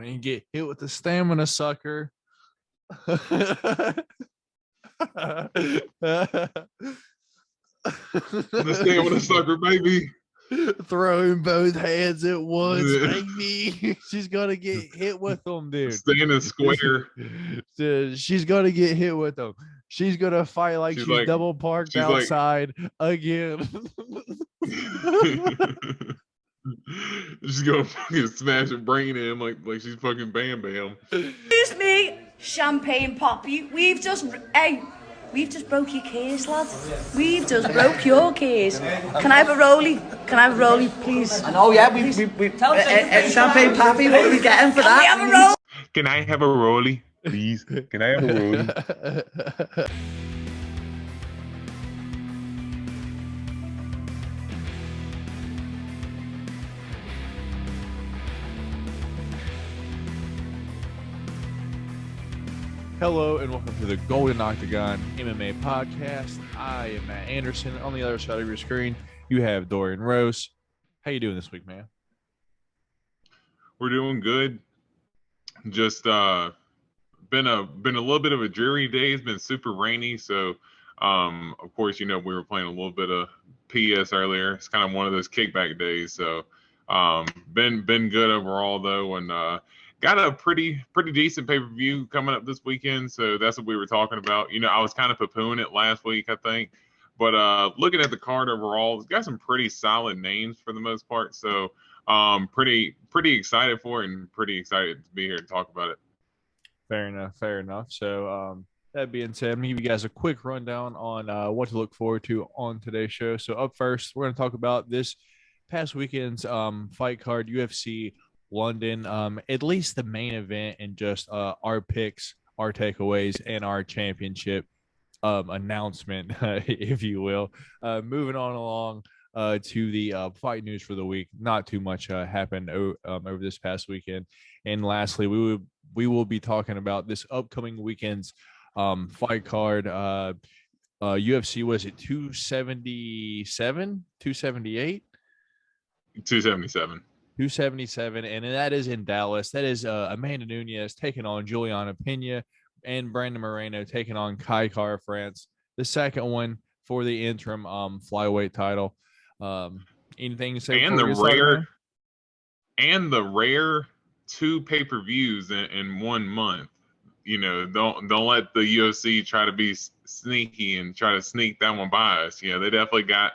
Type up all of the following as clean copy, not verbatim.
and get hit with the stamina sucker. The stamina sucker, baby. Throwing both hands at once, baby. She's gonna get hit with them, dude. Standing square. Dude, she's gonna get hit with them. She's gonna fight like she's double parked outside again. She's gonna fucking smash her brain in like she's fucking Bam Bam. Excuse me, Champagne Poppy. We've just broke your case, lad. We've just broke your case. Can I have a rollie? Please? I know, yeah. We Champagne Poppy. What are we getting for that? Can we have a roll? Can I have a rollie, please? Can I have a rollie? Hello and welcome to the Golden Octagon MMA podcast. I am Matt Anderson. On the other side of your screen, you have Dorian Rose. How you doing this week, man? We're doing good. Just been a little bit of a dreary day. It's been super rainy, so of course, you know, we were playing a little bit of PS earlier. It's kind of one of those kickback days. So been good overall though, and got a pretty decent pay-per-view coming up this weekend, so that's what we were talking about. You know, I was kind of poo-pooing it last week, I think, but looking at the card overall, it's got some pretty solid names for the most part. So pretty excited for it and pretty excited to be here to talk about it. Fair enough. So that being said, I'm gonna give you guys a quick rundown on what to look forward to on today's show. So up first, we're going to talk about this past weekend's fight card, UFC London, at least the main event, and just our picks, our takeaways, and our championship announcement, if you will. Moving on along to the fight news for the week. Not too much happened over this past weekend. And lastly, we will be talking about this upcoming weekend's fight card. UFC, was it 277, 278? 277. 277, and that is in Dallas. That is Amanda Nunes taking on Juliana Pena, and Brandon Moreno taking on Kai Kara France. The second one for the interim flyweight title. Anything to say? And the rare two pay-per-views in 1 month. You know, don't let the UFC try to be sneaky and try to sneak that one by us. Yeah, they definitely got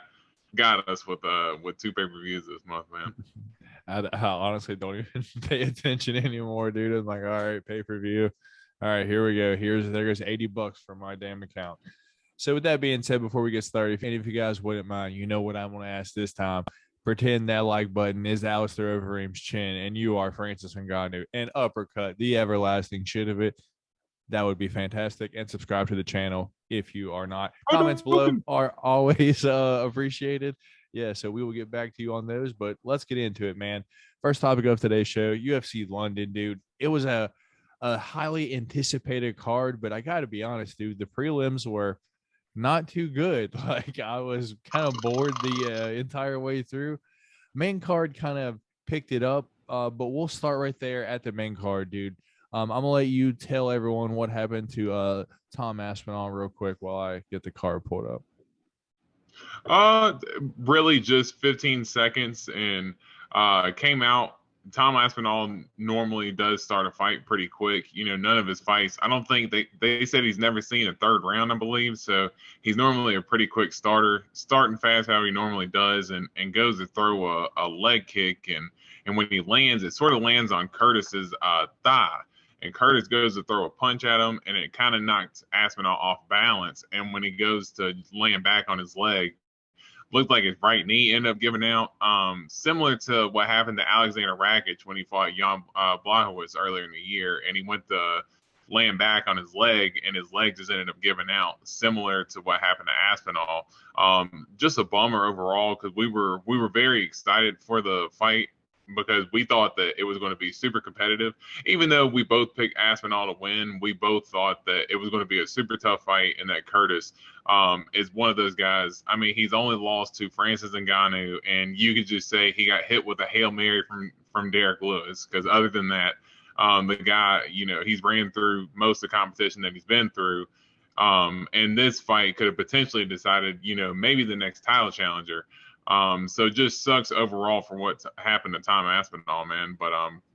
us with two pay-per-views this month, man. I honestly don't even pay attention anymore, dude. I'm like, all right, pay-per-view. All right, here we go. There goes $80 for my damn account. So with that being said, before we get started, if any of you guys wouldn't mind, you know what I'm going to ask this time. Pretend that like button is Alistair Overeem's chin, and you are Francis Ngannou, and uppercut the everlasting shit of it. That would be fantastic. And subscribe to the channel if you are not. Comments below are always appreciated. Yeah, so we will get back to you on those, but let's get into it, man. First topic of today's show, UFC London, dude. It was a highly anticipated card, but I got to be honest, dude, the prelims were not too good. Like, I was kind of bored the entire way through. Main card kind of picked it up, but we'll start right there at the main card, dude. I'm going to let you tell everyone what happened to Tom Aspinall real quick while I get the card pulled up. Really just 15 seconds, and came out. Tom Aspinall normally does start a fight pretty quick. You know, none of his fights, I don't think they said he's never seen a third round, I believe. So he's normally a pretty quick starter, starting fast how he normally does, and goes to throw a leg kick, and when he lands, it sort of lands on Curtis's thigh. And Curtis goes to throw a punch at him, and it kind of knocks Aspinall off balance. And when he goes to land back on his leg, looked like his right knee ended up giving out. Similar to what happened to Alexandre when he fought Jan Blachowicz earlier in the year, and he went to land back on his leg, and his leg just ended up giving out. Similar to what happened to Aspinall. Just a bummer overall, because we were very excited for the fight, because we thought that it was going to be super competitive. Even though we both picked Aspinall to win, we both thought that it was going to be a super tough fight, and that Curtis is one of those guys. I mean, he's only lost to Francis Ngannou, and you could just say he got hit with a Hail Mary from Derek Lewis, because other than that, The guy, he's ran through most of the competition that he's been through. And this fight could have potentially decided, maybe the next title challenger. So just sucks overall for what's happened to Tom Aspinall, man. But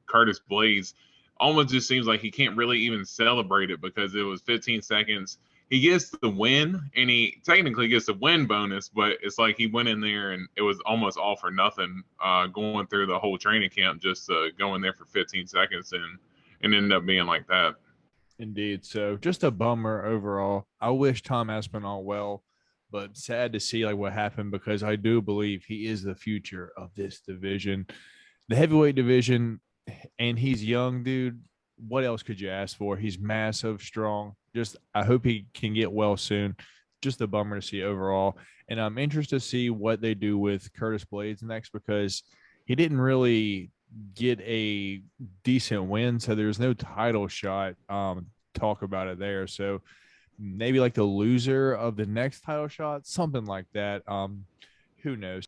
Curtis Blades almost just seems like he can't really even celebrate it because it was 15 seconds. He gets the win, and he technically gets a win bonus, but it's like he went in there and it was almost all for nothing, going through the whole training camp just going there for 15 seconds and ended up being like that. Indeed. So just a bummer overall. I wish Tom Aspinall well, but sad to see like what happened because I do believe he is the future of this division, the heavyweight division, and he's young, dude. What else could you ask for? He's massive, strong. Just I hope he can get well soon. Just a bummer to see overall. And I'm interested to see what they do with Curtis Blades next because he didn't really get a decent win. So there's no title shot. Talk about it there. So maybe like the loser of the next title shot, something like that. Who knows?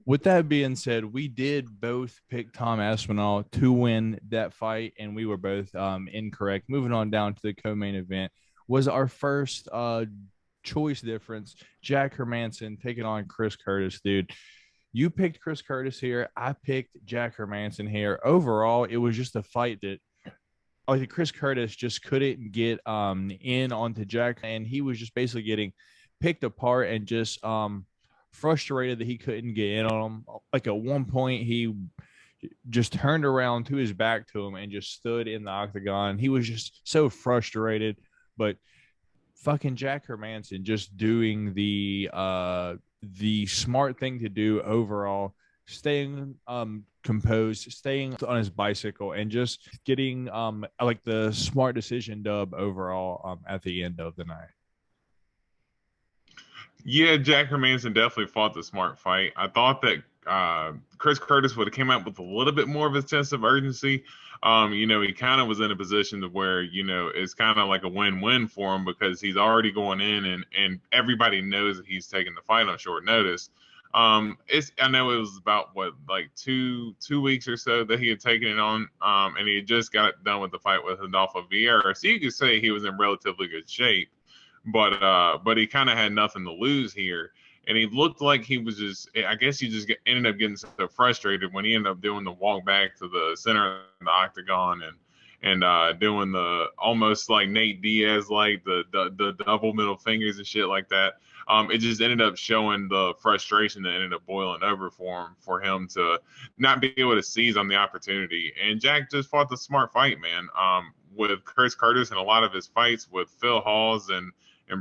With that being said, we did both pick Tom Aspinall to win that fight, and we were both incorrect. Moving on down to the co-main event was our first choice difference. Jack Hermanson taking on Chris Curtis, dude. You picked Chris Curtis here. I picked Jack Hermanson here. Overall, it was just a fight that like Chris Curtis just couldn't get in onto Jack, and he was just basically getting picked apart and just frustrated that he couldn't get in on him. Like at one point, he just turned around to his back to him and just stood in the octagon. He was just so frustrated, but fucking Jack Hermanson just doing the smart thing to do overall, staying composed, staying on his bicycle, and just getting like the smart decision dub overall at the end of the night. Yeah, Jack Hermanson definitely fought the smart fight. I thought that Chris Curtis would have came out with a little bit more of a sense of urgency. He kind of was in a position to where, it's kind of like a win-win for him because he's already going in and everybody knows that he's taking the fight on short notice. I know it was about like two weeks or so that he had taken it on, and he had just got done with the fight with Adolfo Vieira. So you could say he was in relatively good shape. But he kind of had nothing to lose here, and he looked like he was I guess he just ended up getting so frustrated when he ended up doing the walk back to the center of the octagon and doing the almost like Nate Diaz, like the double middle fingers and shit like that. It just ended up showing the frustration that ended up boiling over for him to not be able to seize on the opportunity. And Jack just fought the smart fight, man. With Chris Curtis and a lot of his fights with Phil Hawes and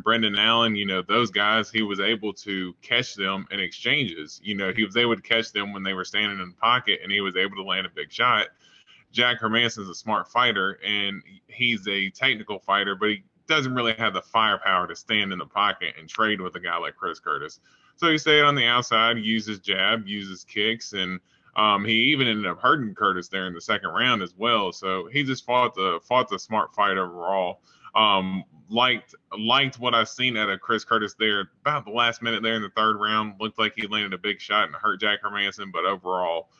Brendan Allen, those guys, he was able to catch them in exchanges. He was able to catch them when they were standing in the pocket, and he was able to land a big shot. Jack Hermanson's a smart fighter, and he's a technical fighter, but he doesn't really have the firepower to stand in the pocket and trade with a guy like Chris Curtis. So he stayed on the outside, uses jab, uses kicks, and he even ended up hurting Curtis there in the second round as well. So he just fought the smart fight overall. Liked what I've seen out of Chris Curtis there. About the last minute there in the third round, looked like he landed a big shot and hurt Jack Hermanson, but overall,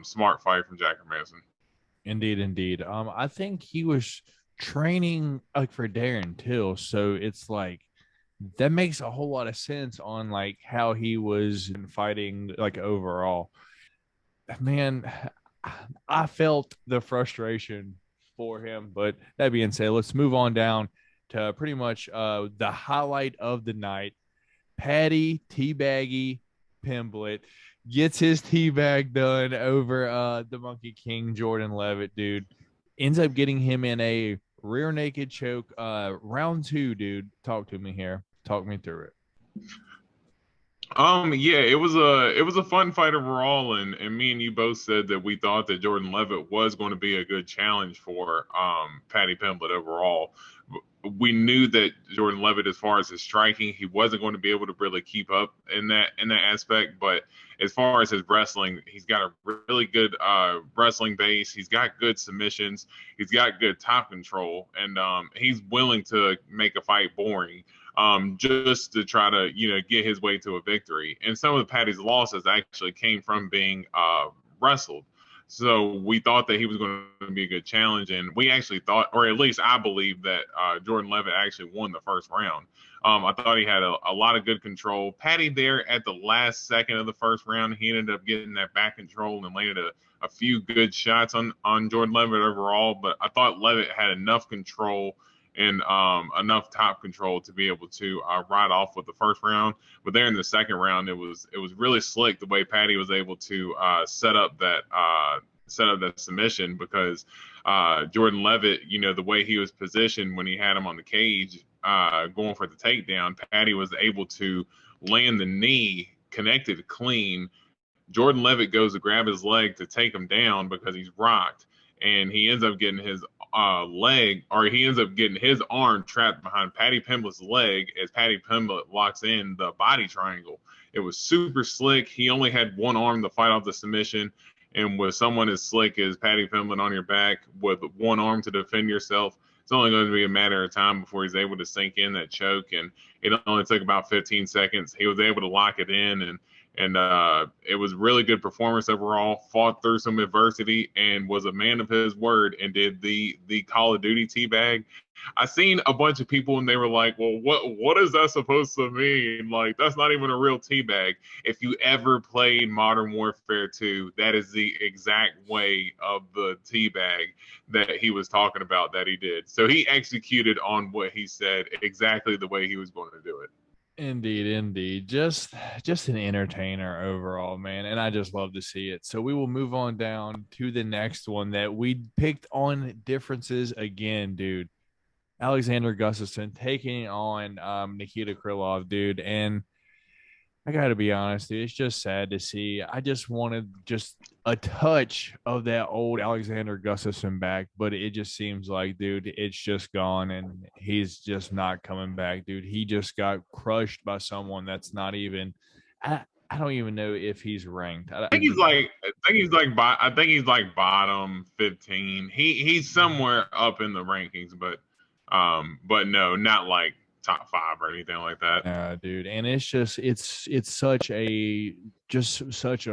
smart fight from Jack Hermanson. Indeed. I think he was training like for Darren Till, so it's like that makes a whole lot of sense on like how he was fighting like overall. Man, I felt the frustration for him, but that being said, let's move on down to pretty much the highlight of the night. Paddy Teabaggy Pimblett gets his teabag done over the Monkey King Jordan Levitt, dude. Ends up getting him in a rear naked choke. Round 2, dude. Talk to me here. Talk me through it. Yeah, it was a fun fight overall, and me and you both said that we thought that Jordan Levitt was going to be a good challenge for Paddy Pimblett overall. We knew that Jordan Levitt, as far as his striking, he wasn't going to be able to really keep up in that aspect. But as far as his wrestling, he's got a really good wrestling base. He's got good submissions. He's got good top control, and he's willing to make a fight boring. Just to try to, get his way to a victory. And some of Paddy's losses actually came from being wrestled. So we thought that he was going to be a good challenge, and we actually thought, or at least I believe, that Jordan Levitt actually won the first round. I thought he had a lot of good control. Paddy there at the last second of the first round, he ended up getting that back control and landed a few good shots on Jordan Levitt overall. But I thought Levitt had enough control and enough top control to be able to ride off with the first round. But there in the second round, it was really slick the way Paddy was able to set up that submission, because Jordan Levitt, the way he was positioned when he had him on the cage going for the takedown, Paddy was able to land the knee connected clean. Jordan Levitt goes to grab his leg to take him down because he's rocked, and he ends up getting his he ends up getting his arm trapped behind Paddy Pimblett's leg as Paddy Pimblett locks in the body triangle. It was super slick. He only had one arm to fight off the submission, and with someone as slick as Paddy Pimblett on your back with one arm to defend yourself, it's only going to be a matter of time before he's able to sink in that choke. And it only took about 15 seconds. He was able to lock it in, and it was really good performance overall. Fought through some adversity and was a man of his word and did the Call of Duty teabag. I seen a bunch of people and they were like, "Well, what is that supposed to mean? Like, that's not even a real teabag." If you ever played Modern Warfare 2, that is the exact way of the teabag that he was talking about that he did. So he executed on what he said exactly the way he was going to do it. Indeed. Just an entertainer overall, man. And I just love to see it. So we will move on down to the next one that we picked on differences again, dude. Alexander Gustafsson taking on Nikita Krylov, dude. And I got to be honest, dude, it's just sad to see. I just wanted just a touch of that old Alexander Gustafsson back, but it just seems like, dude, it's just gone and he's just not coming back, dude. He just got crushed by someone that's not even I don't even know if he's ranked. I think he's like bottom 15. He's somewhere up in the rankings, but no, not like top 5 or anything like that. Yeah, dude. And it's just it's such a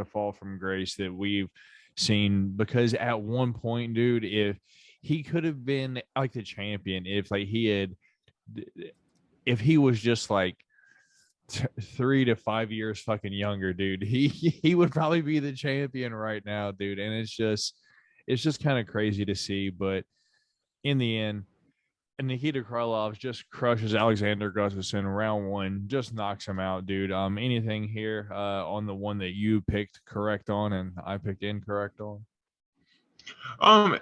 fall from grace that we've seen, because at one point, dude, if he could have been like the champion, if he was just like 3 to 5 years fucking younger, dude, he would probably be the champion right now, dude. And it's just kind of crazy to see, but in the end, and Nikita Krylov just crushes Alexander Gustafsson round 1, just knocks him out, dude. Anything here on the one that you picked correct on and I picked incorrect on?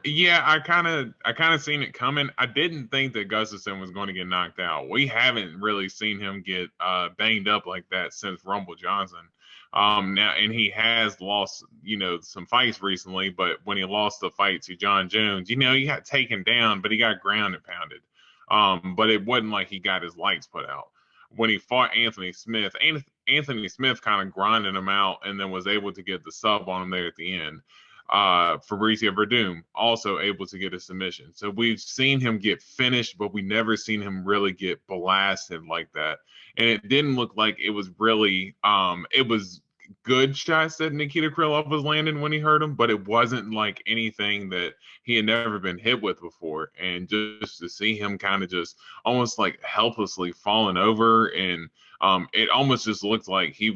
Yeah, I kind of seen it coming. I didn't think that Gustafsson was going to get knocked out. We haven't really seen him get banged up like that since Rumble Johnson. Now, and he has lost, some fights recently, but when he lost the fight to John Jones, he got taken down, but he got ground and pounded. But it wasn't like he got his lights put out. When he fought Anthony Smith kind of grinded him out and then was able to get the sub on him there at the end. Fabricio Verdum also able to get a submission. So we've seen him get finished, but we never seen him really get blasted like that. And it didn't look like it was really it was good shots that Nikita Krylov was landing when he hurt him, but it wasn't like anything that he had never been hit with before. And just to see him kind of just almost like helplessly falling over, and it almost just looked like he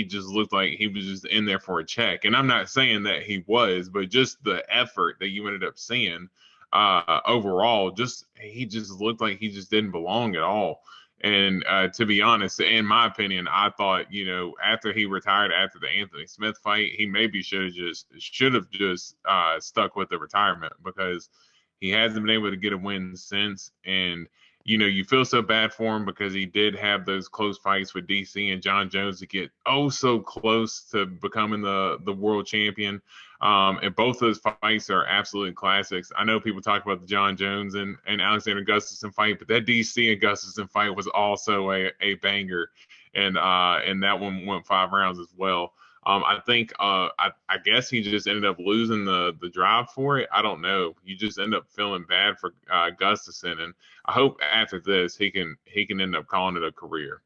just looked like he was just in there for a check. And I'm not saying that he was, but just the effort that you ended up seeing overall, he just looked like he just didn't belong at all. And to be honest, in my opinion, I thought, after he retired after the Anthony Smith fight, he maybe should have just stuck with the retirement, because he hasn't been able to get a win since. And you feel so bad for him because he did have those close fights with DC and John Jones to get so close to becoming the world champion. And both those fights are absolute classics. I know people talk about the John Jones and Alexander Gustafsson fight, but that DC and Gustafsson fight was also a banger. And that one went 5 rounds as well. I think I guess he just ended up losing the drive for it. I don't know. You just end up feeling bad for Gustafsson, and I hope after this he can end up calling it a career.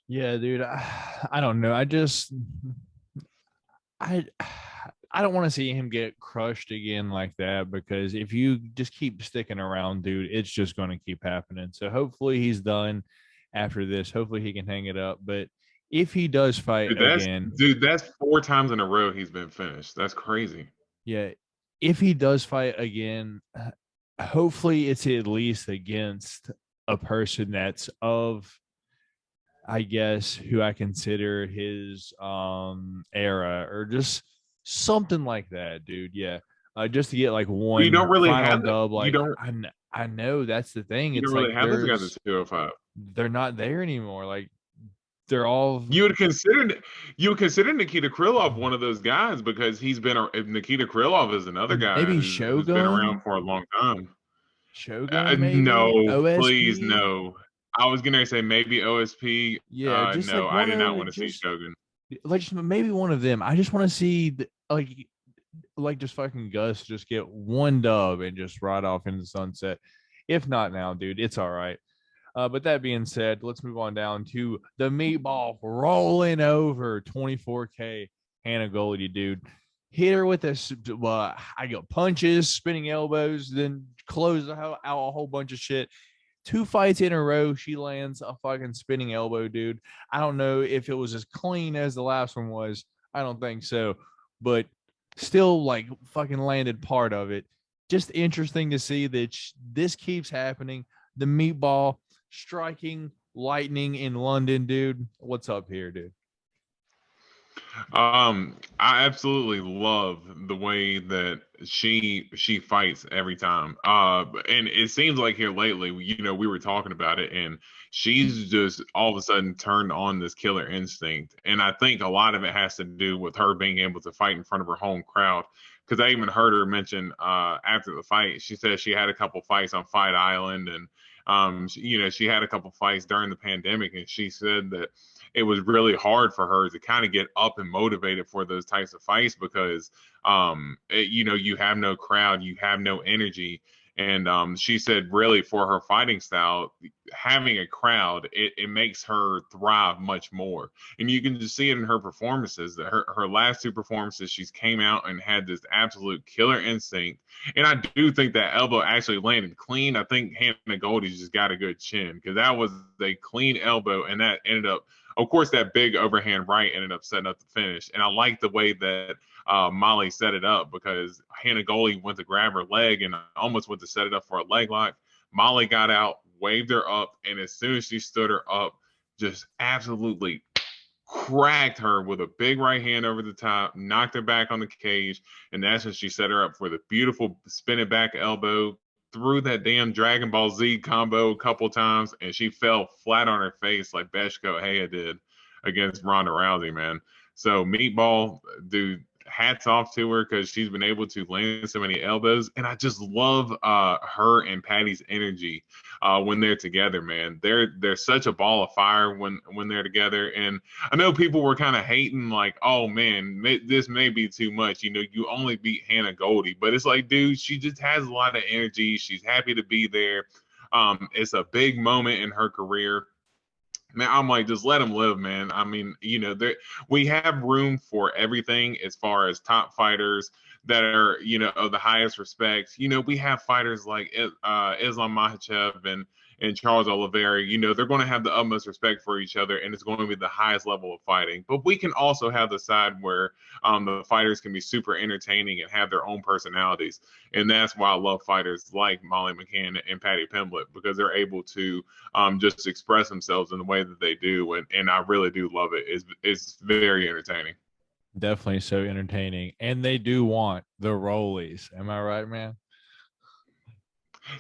Yeah, dude. I don't know. I don't want to see him get crushed again like that, because if you just keep sticking around, dude, it's just going to keep happening. So hopefully he's done after this. Hopefully he can hang it up. But if he does fight again, that's 4 times in a row he's been finished. That's crazy. yeah, if he does fight again, hopefully it's at least against a person that's of, I guess, who I consider his era, or just something like that, dude. Yeah. Just to get like one You don't really final have dub. Like, don't I know that's the thing. you It's don't really like have those guys at 205. they're not there anymore. Like, they're all. You would consider Nikita Krylov one of those guys, because Nikita Krylov is another guy Maybe who's been Shogun. around for a long time. Shogun, maybe No, OSP. please, no. I was gonna say maybe OSP. Yeah, just no, like I did not want to see Shogun. Like, just maybe one of them. I just want to see like just fucking Gus just get one dub and just ride off into the sunset. If not now, dude, it's all right. But that being said, let's move on down to the meatball rolling over 24K Hannah Goldie, dude. Hit her with this, I got punches, spinning elbows, then close out a whole bunch of shit. 2 fights in a row, she lands a fucking spinning elbow, dude. I don't know if it was as clean as the last one was. I don't think so. But still, like, fucking landed part of it. Just interesting to see that this keeps happening. The meatball striking lightning in London, dude. What's up here, dude? I absolutely love the way that she fights every time. And it seems like here lately, we were talking about it, and she's just all of a sudden turned on this killer instinct. And I think a lot of it has to do with her being able to fight in front of her home crowd. Because I even heard her mention after the fight, she said she had a couple fights on Fight Island, and she had a couple fights during the pandemic, and she said that it was really hard for her to kind of get up and motivated for those types of fights, because you have no crowd, you have no energy. And she said really for her fighting style, having a crowd, it makes her thrive much more. And you can just see it in her performances. That her last 2 performances, she's came out and had this absolute killer instinct. And I do think that elbow actually landed clean. I think Hannah Goldie's just got a good chin, because that was a clean elbow, and that ended up, of course, that big overhand right ended up setting up the finish. And I like the way that Molly set it up, because Hannah Goldie went to grab her leg and almost went to set it up for a leg lock. Molly got out, waved her up, and as soon as she stood her up, just absolutely cracked her with a big right hand over the top, knocked her back on the cage, and that's when she set her up for the beautiful spinning back elbow, threw that damn Dragon Ball Z combo a couple times, and she fell flat on her face like Beshko Haya did against Ronda Rousey, man. So Meatball, dude, hats off to her, because she's been able to land so many elbows. And I just love her and Paddy's energy when they're together, man. They're such a ball of fire when they're together. And I know people were kind of hating, like, oh man, this may be too much. You only beat Hannah Goldie, but it's like, dude, she just has a lot of energy. She's happy to be there. It's a big moment in her career. Man, I'm like, just let them live, man. I mean, we have room for everything as far as top fighters that are, of the highest respect. We have fighters like Islam Makhachev and Charles Oliveira. They're going to have the utmost respect for each other, and it's going to be the highest level of fighting. But we can also have the side where the fighters can be super entertaining and have their own personalities. And that's why I love fighters like Molly McCann and Paddy Pimblett, because they're able to just express themselves in the way that they do. And I really do love it. It's very entertaining. Definitely so entertaining. And they do want the rollies. Am I right, man?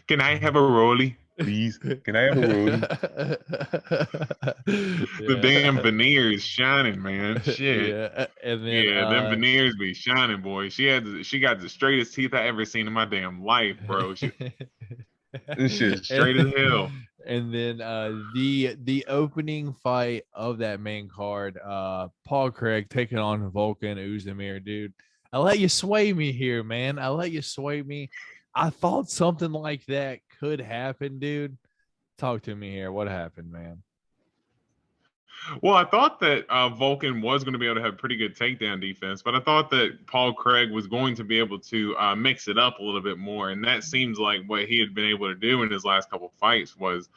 Can I have a rollie, please? Can I have a rollie? The damn veneer is shining, man. Shit. Yeah. And then, them veneers be shining, boy. She got the straightest teeth I ever seen in my damn life, bro. This shit's straight as hell. And then the opening fight of that main card, Paul Craig taking on Vulcan Ozdemir, dude. I let you sway me here, man. I let you sway me. I thought something like that could happen, dude. Talk to me here. What happened, man? Well, I thought that Vulcan was going to be able to have pretty good takedown defense, but I thought that Paul Craig was going to be able to mix it up a little bit more, and that seems like what he had been able to do in his last couple of fights was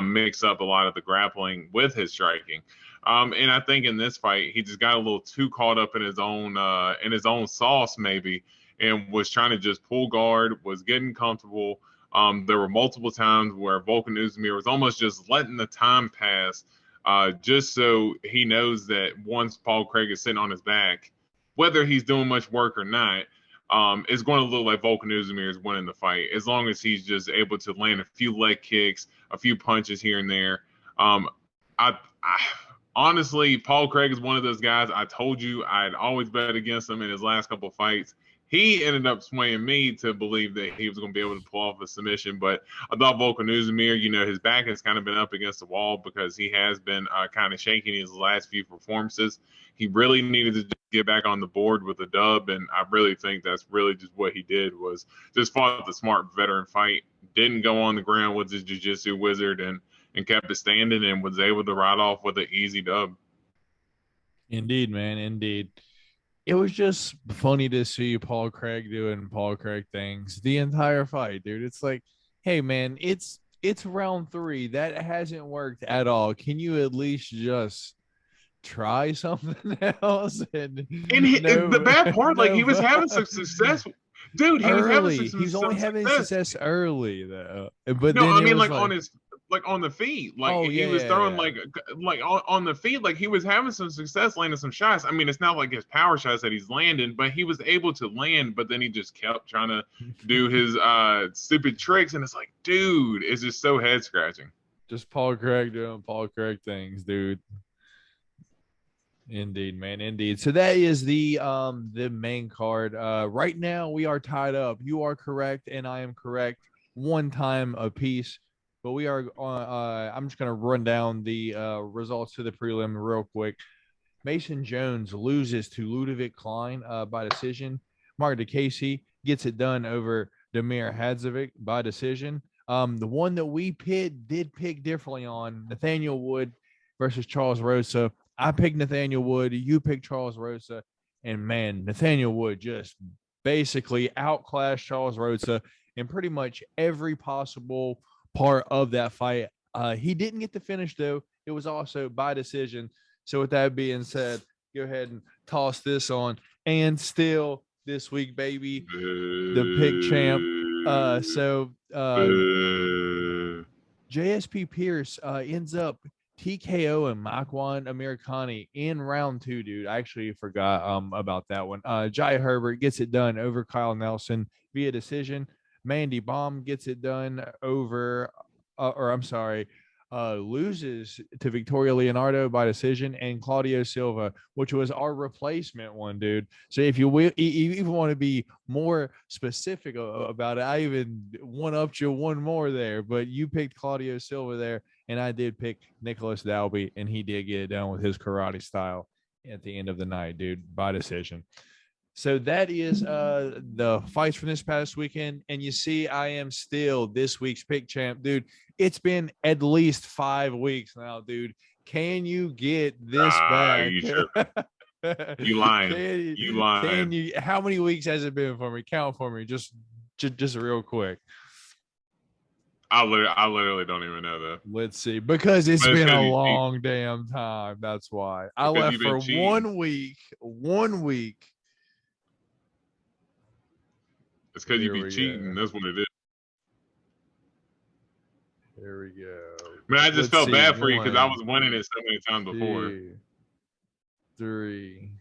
mix up a lot of the grappling with his striking. And I think in this fight, he just got a little too caught up in his own sauce, maybe, and was trying to just pull guard, was getting comfortable. There were multiple times where Volkan Oezdemir was almost just letting the time pass, just so he knows that once Paul Craig is sitting on his back, whether he's doing much work or not, it's going to look like Volkan Oezdemir is winning the fight as long as he's just able to land a few leg kicks, a few punches here and there. I honestly, Paul Craig is one of those guys. I told you I'd always bet against him in his last couple of fights. He ended up swaying me to believe that he was going to be able to pull off a submission. But I thought Volkan Oezdemir, his back has kind of been up against the wall because he has been kind of shaking his last few performances. He really needed to get back on the board with a dub, and I really think that's really just what he did, was just fought the smart veteran fight, didn't go on the ground with his jiu-jitsu wizard, and kept it standing and was able to ride off with an easy dub. Indeed, man. Indeed. It was just funny to see Paul Craig doing Paul Craig things the entire fight, dude. It's like, hey, man, it's round 3. That hasn't worked at all. Can you at least just try something else? And the bad part, like, he was having some success. Dude, he was having some He's only having success early, though. But no, then I mean, like on his, like on the feet, like he was throwing like on the feet, like he was having some success landing some shots. I mean, it's not like his power shots that he's landing, but he was able to land. But then he just kept trying to do his stupid tricks, and it's like, dude, it's just so head scratching. Just Paul Craig doing Paul Craig things, dude. Indeed, man. Indeed. So that is the main card. Right now we are tied up. You are correct, and I am correct. 1 time apiece. But we are on. I'm just gonna run down the results to the prelim real quick. Mason Jones loses to Ludovic Klein by decision. Mark DeCasey gets it done over Damir Hadzovic by decision. The one that we did pick differently on, Nathaniel Wood versus Charles Rosa. I picked Nathaniel Wood. You picked Charles Rosa. And, man, Nathaniel Wood just basically outclassed Charles Rosa in pretty much every possible part of that fight. He didn't get the finish, though. It was also by decision. So with that being said, go ahead and toss this on. And still this week, baby, the pick champ. JSP Pierce ends up TKO and Makwan Americani in round 2, dude. I actually forgot about that one. Jai Herbert gets it done over Kyle Nelson via decision. Mandy Baum gets it done over, loses to Victoria Leonardo by decision, and Claudio Silva, which was our replacement one, dude. So if you even want to be more specific about it, I even one-upped you one more there, but you picked Claudio Silva there, and I did pick Nicholas Dalby, and he did get it done with his karate style at the end of the night, dude, by decision. So that is the fights from this past weekend. And you see, I am still this week's pick champ, dude. It's been at least 5 weeks now, dude. Can you get this back? You lying. You lying. How many weeks has it been for me? Count for me. Just real quick. I literally don't even know that. Let's see. Because it's been a long damn time. That's why. I left for 1 week. 1 week. It's because you be cheating. That's what it is. Here we go. Man, I just felt bad for you because I was winning it so many times before. 2, 3.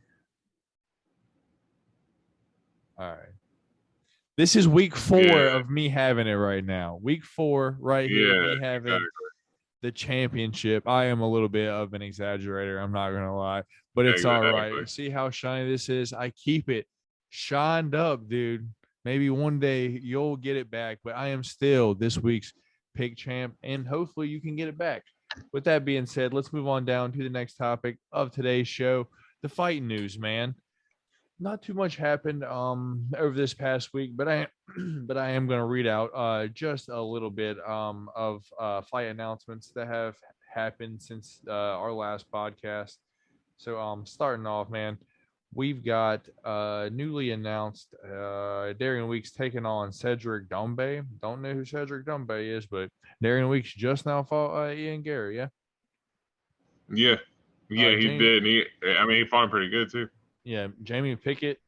All right. This is week 4 of me having it right now. Week 4 right here. Me having the championship. I am a little bit of an exaggerator. I'm not going to lie. But it's all right. See how shiny this is? I keep it shined up, dude. Maybe one day you'll get it back, but I am still this week's pick champ, and hopefully you can get it back. With that being said, let's move on down to the next topic of today's show, the fight news, man. Not too much happened over this past week, but I am going to read out just a little bit of fight announcements that have happened since our last podcast. So starting off, man, we've got newly announced Darian Weeks taking on Cedric Doumbé. Don't know who Cedric Doumbé is, but Darian Weeks just now fought Ian Gary, yeah? Yeah. Yeah, he Jamie, did. He fought him pretty good too. yeah, Jamie Pickett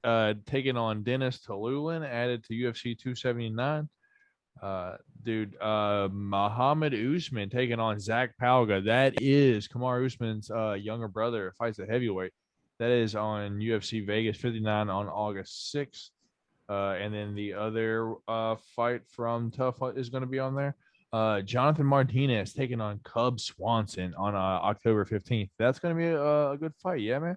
taking on Dennis Talulin, added to UFC 279. Muhammad Usman taking on Zach Palga. That is Kamaru Usman's younger brother, fights at heavyweight. That is on UFC Vegas 59 on August 6th. And then the other fight from Tough is going to be on there. Jonathan Martinez taking on Cub Swanson on October 15th. That's going to be a good fight. Yeah, man.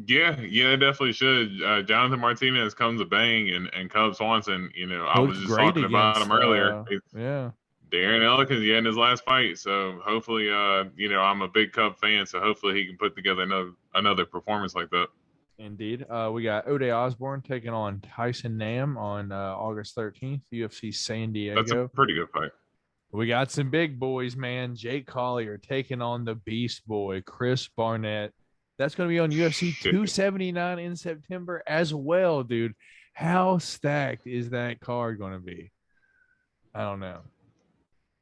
Yeah, it definitely should. Jonathan Martinez comes a bang, and Cub Swanson, I was just talking about him earlier. Yeah. Darren Elkins, in his last fight. So hopefully, I'm a big Cub fan, so hopefully he can put together another performance like that. Indeed. We got Ode Osborne taking on Tyson Nam on August 13th, UFC San Diego. That's a pretty good fight. We got some big boys, man. Jake Collier taking on the Beast Boy, Chris Barnett. That's going to be on UFC 279 in September as well, dude. How stacked is that card going to be? I don't know.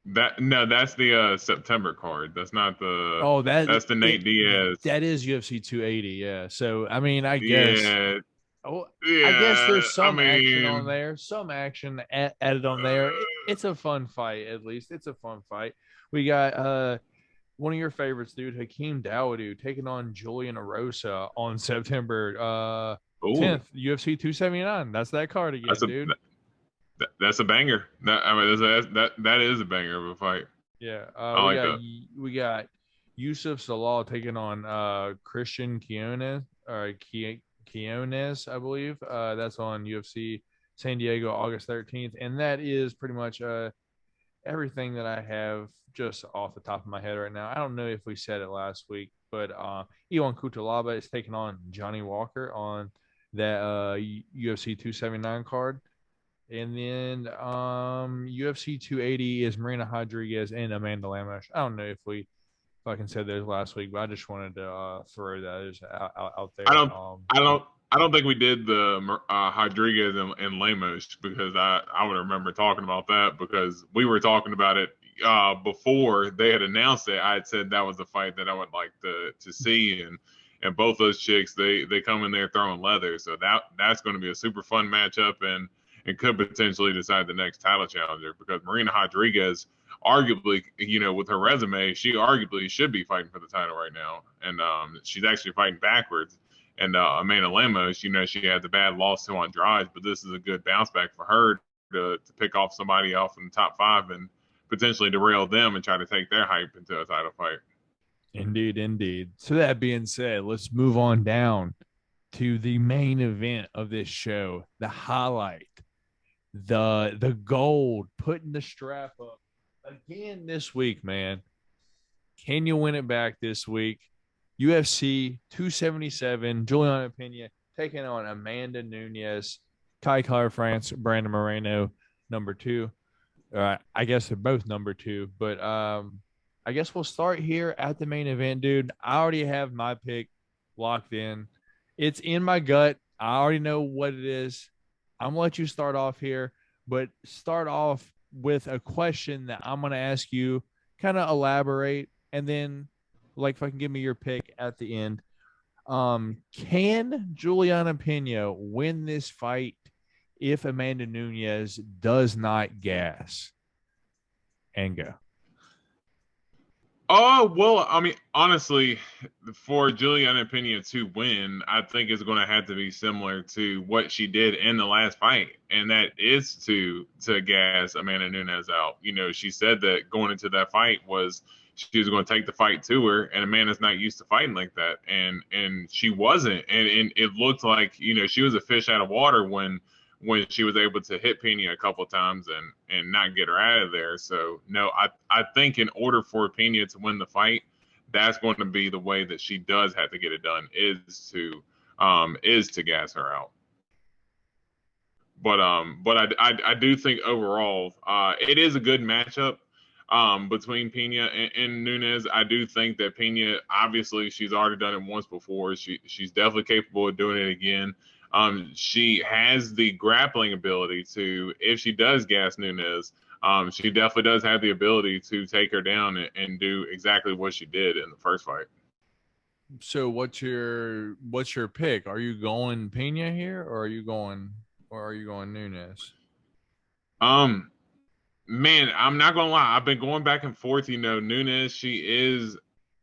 That's the September card. That's not the. That's the Nate Diaz. That is UFC 280. Yeah. So I mean, I guess. Yeah. I guess there's some action on there. Some action added on there. It's a fun fight. At least it's a fun fight. We got one of your favorites, dude, Hakeem Dawodu taking on Julian Erosa on September 10th, UFC 279. That's that card again, dude. That's a banger. That is a banger of a fight. Yeah. We got Yusuf Salal taking on Christian Quiones, I believe. That's on UFC San Diego, August 13th. And that is pretty much everything that I have just off the top of my head right now. I don't know if we said it last week, but Ion Cutelaba is taking on Johnny Walker on that UFC 279 card. And then UFC 280 is Marina Rodriguez and Amanda Lemos. I don't know if we fucking said those last week, but I just wanted to throw those out there. I don't think we did the Rodriguez and Lemos because I would remember talking about that because we were talking about it before they had announced it. I had said that was the fight that I would like to see, and both those chicks they come in there throwing leather, so that's going to be a super fun matchup and could potentially decide the next title challenger because Marina Rodriguez, arguably, with her resume, she arguably should be fighting for the title right now, and she's actually fighting backwards. And Amanda Lemos, she had the bad loss to Andrade, but this is a good bounce back for her to pick off somebody off in the top 5 and potentially derail them and try to take their hype into a title fight. Indeed. So that being said, let's move on down to the main event of this show, the highlight, the gold, putting the strap up again this week, man. Can you win it back this week? UFC 277, Juliana Pena taking on Amanda Nunes, Kai France, Brandon Moreno, number 2. I guess they're both number 2, but I guess we'll start here at the main event, dude. I already have my pick locked in. It's in my gut. I already know what it is. I'm going to let you start off here, but start off with a question that I'm going to ask you, kind of elaborate, and then fucking give me your pick at the end. Can Juliana Pena win this fight if Amanda Nunes does not gas? And go. Oh, well, I mean, honestly, for Juliana Pena to win, I think it's going to have to be similar to what she did in the last fight, and that is to gas Amanda Nunes out. She said that going into that fight was she was going to take the fight to her, and Amanda's not used to fighting like that, and she wasn't, and it looked like she was a fish out of water when she was able to hit Pena a couple of times and not get her out of there. So no, I think in order for Pena to win the fight, that's going to be the way that she does have to get it done is to gas her out. But I do think overall it is a good matchup. between Pena and Nunes. I do think that Pena, obviously, she's already done it once before. She's definitely capable of doing it again. She has the grappling ability to, if she does gas Nunes, she definitely does have the ability to take her down and do exactly what she did in the first fight. So what's your pick? Are you going Pena here, or are you going Nunes? Man, I'm not gonna lie. I've been going back and forth. Nunes, she is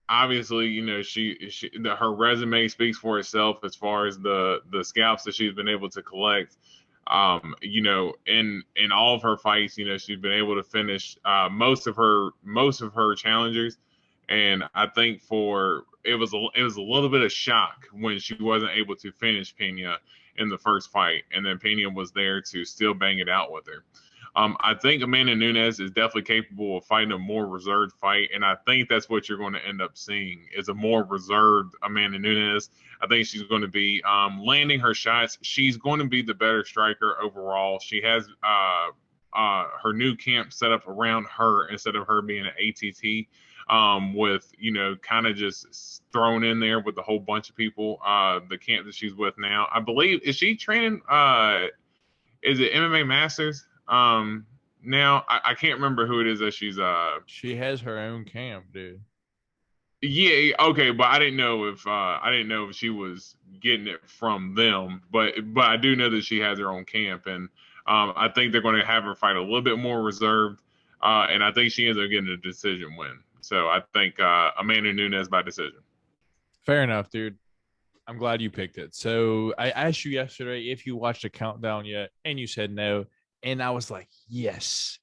obviously, her resume speaks for itself as far as the scalps that she's been able to collect. In all of her fights, she's been able to finish most of her challengers, and I think it was a little bit of shock when she wasn't able to finish Pena in the first fight, and then Pena was there to still bang it out with her. I think Amanda Nunes is definitely capable of fighting a more reserved fight, and I think that's what you're going to end up seeing is a more reserved Amanda Nunes. I think she's going to be landing her shots. She's going to be the better striker overall. She has her new camp set up around her instead of her being an ATT. With kind of just thrown in there with a whole bunch of people. The camp that she's with now, I believe, is she training? Is it MMA Masters? Now I can't remember who it is that she's She has her own camp, dude. Yeah, okay, but I didn't know if she was getting it from them, but I do know that she has her own camp, and I think they're going to have her fight a little bit more reserved, and I think she ends up getting a decision win. So I think Amanda Nunes by decision. Fair enough, dude. I'm glad you picked it. So I asked you yesterday if you watched a countdown yet, and you said no. And I was like, yes,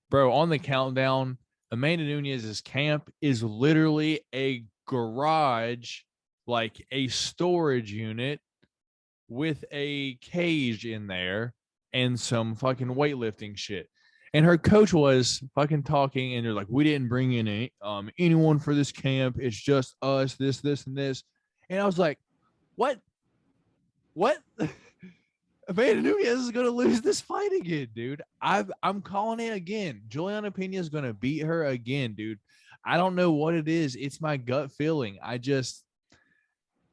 bro. On the countdown, Amanda Nunes' camp is literally a garage, like a storage unit with a cage in there and some fucking weightlifting shit. And her coach was fucking talking, and they're like, we didn't bring in anyone for this camp. It's just us, this, and this. And I was like, what? Amanda Nunes is going to lose this fight again, dude. I'm calling it again. Juliana Pena is going to beat her again, dude. I don't know what it is. It's my gut feeling.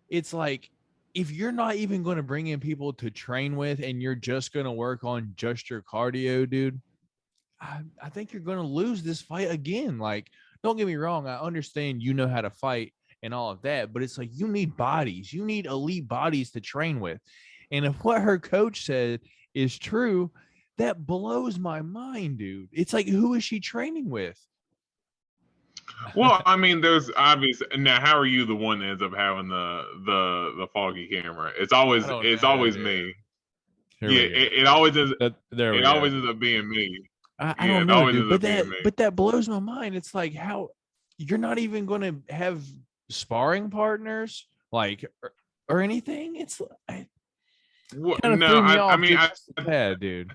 It's like, if you're not even going to bring in people to train with and you're just going to work on just your cardio, dude, I think you're going to lose this fight again. Like, don't get me wrong. I understand you know how to fight and all of that, but it's like, you need bodies. You need elite bodies to train with. And if what her coach said is true, that blows my mind, dude. It's like, who is she training with? Well, I mean, there's obvious. Now, how are you the one that ends up having the foggy camera? It's always me. It always is. Always ends up being me. I don't know, dude. But that blows my mind. It's like, how you're not even going to have sparring partners, like, or anything. It's dude.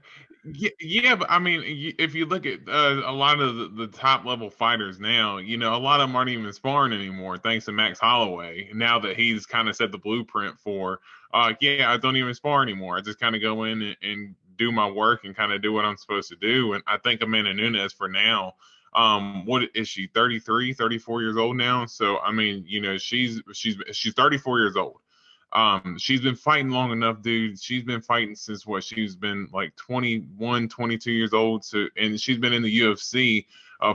Yeah, but I mean, if you look at a lot of the top level fighters now, a lot of them aren't even sparring anymore, thanks to Max Holloway. Now that he's kind of set the blueprint for, I don't even spar anymore. I just kind of go in and do my work and kind of do what I'm supposed to do. And I think Amanda Nunes for now, what is she, 33, 34 years old now? So I mean, she's 34 years old. She's been fighting long enough, dude. She's been fighting since she's been like 21, 22 years old. And she's been in the UFC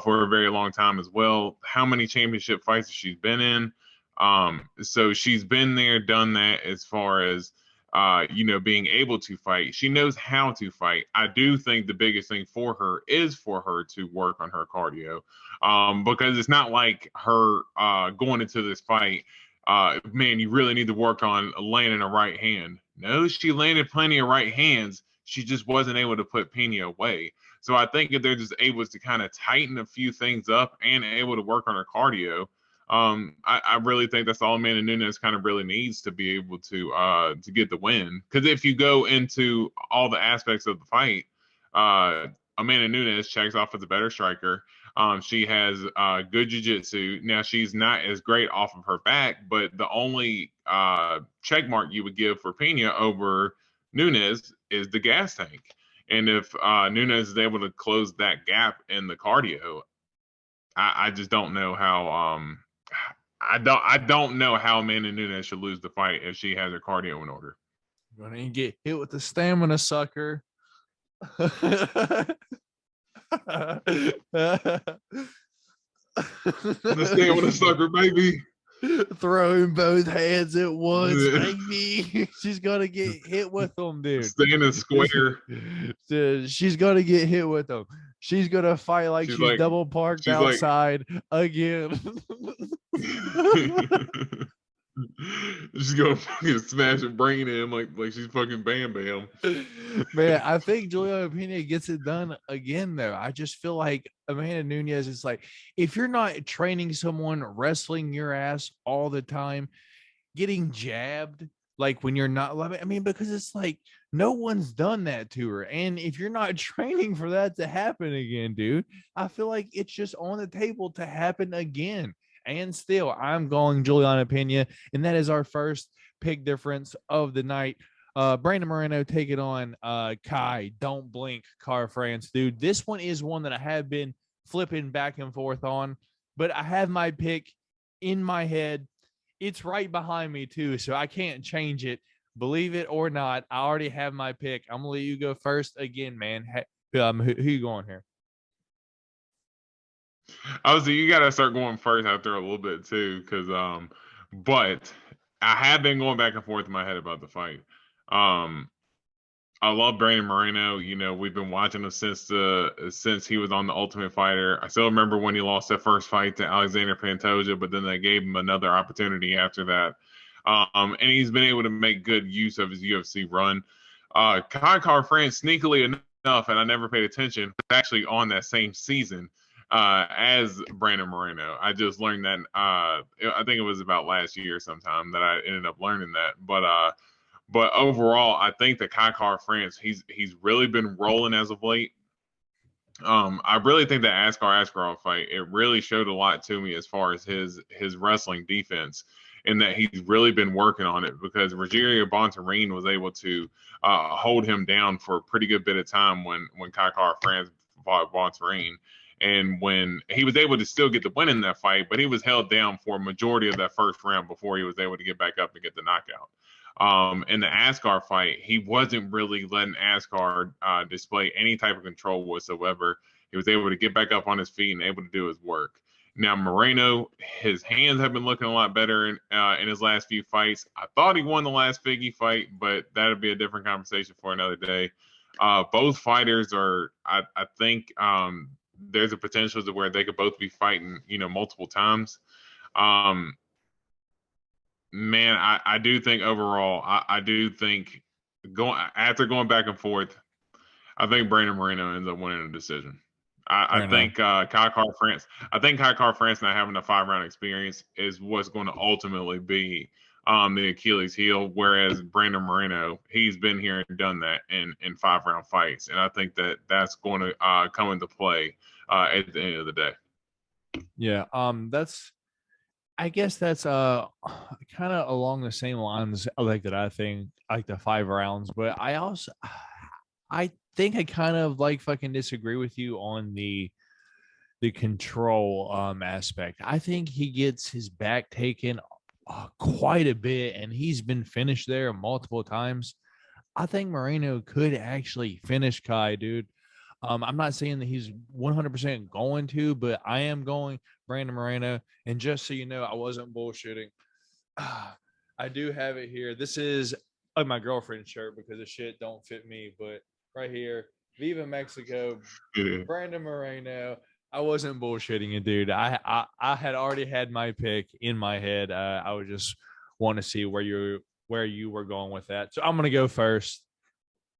for a very long time as well. How many championship fights has she been in? So she's been there, done that as far as, being able to fight. She knows how to fight. I do think the biggest thing for her is for her to work on her cardio, because it's not like her going into this fight, man, you really need to work on landing a right hand. No, she landed plenty of right hands. She just wasn't able to put Pena away. So I think if they're just able to kind of tighten a few things up and able to work on her cardio, I really think that's all Amanda Nunes kind of really needs to be able to get the win. Because if you go into all the aspects of the fight, Amanda Nunes checks off as a better striker. She has good jiu-jitsu. Now, she's not as great off of her back, but the only check mark you would give for Pena over Nunes is the gas tank. And if Nunes is able to close that gap in the cardio, I just don't know how. I don't know how Amanda Nunes should lose the fight if she has her cardio in order. Gonna get hit with the stamina sucker. The stamina sucker, baby. Throwing both hands at once, baby. She's gonna get hit with them, dude. Standing square. Dude, she's gonna get hit with them. She's gonna fight like she's like, double parked outside again. She's gonna fucking smash a brain in like she's fucking Bam Bam. Man, I think Juliana Pena gets it done again, though. I just feel like Amanda Nunes is like, if you're not training someone wrestling your ass all the time, getting jabbed, like when you're not loving, I mean, because it's like no one's done that to her. And if you're not training for that to happen again, dude, I feel like it's just on the table to happen again. And still, I'm going Juliana Pena, and that is our first pick difference of the night. Brandon Moreno taking on Kai Don't Blink Car France, dude. This one is one that I have been flipping back and forth on, but I have my pick in my head. It's right behind me too, so I can't change it. Believe it or not, I already have my pick. I'm gonna let you go first again, man. Who you going here? Obviously, you gotta start going first after a little bit too, because but I have been going back and forth in my head about the fight. I love Brandon Moreno. You know, we've been watching him since he was on the Ultimate Fighter. I still remember when he lost that first fight to Alexandre Pantosia, but then they gave him another opportunity after that. And he's been able to make good use of his UFC run. Kai Car France, sneakily enough, and I never paid attention, was actually on that same season as Brandon Moreno. I just learned that. I think it was about last year sometime that I ended up learning that. But overall, I think that Kai Car France, he's really been rolling as of late. I really think that Askar Askarov fight, it really showed a lot to me as far as his wrestling defense, and that he's really been working on it, because Rogerio Bontorin was able to hold him down for a pretty good bit of time when Kai Car France fought Bontorin. And when he was able to still get the win in that fight, but he was held down for a majority of that first round before he was able to get back up and get the knockout. In the Askar fight, he wasn't really letting Askar display any type of control whatsoever. He was able to get back up on his feet and able to do his work. Now, Moreno, his hands have been looking a lot better in his last few fights. I thought he won the last Figgy fight, but that'll be a different conversation for another day. Both fighters are, I think, there's a potential to where they could both be fighting, multiple times. Man, I do think overall, I do think after going back and forth, I think Brandon Moreno ends up winning a decision. I think Kai Car France. I think Kai Car France not having a 5-round experience is what's going to ultimately be the Achilles heel. Whereas Brandon Moreno, he's been here and done that in 5-round fights, and I think that that's going to come into play at the end of the day. Yeah, I guess that's kind of along the same lines like that. I think like the 5 rounds, but I think I kind of like fucking disagree with you on the control aspect. I think he gets his back taken quite a bit, and he's been finished there multiple times. I think Moreno could actually finish Kai, dude. I'm not saying that he's 100% going to, but I am going Brandon Moreno. And just so you know, I wasn't bullshitting. I do have it here. This is my girlfriend's shirt because the shit don't fit me. But right here, Viva Mexico, Brandon Moreno. I wasn't bullshitting it, dude. I had already had my pick in my head. I would just want to see where you were going with that. So I'm going to go first.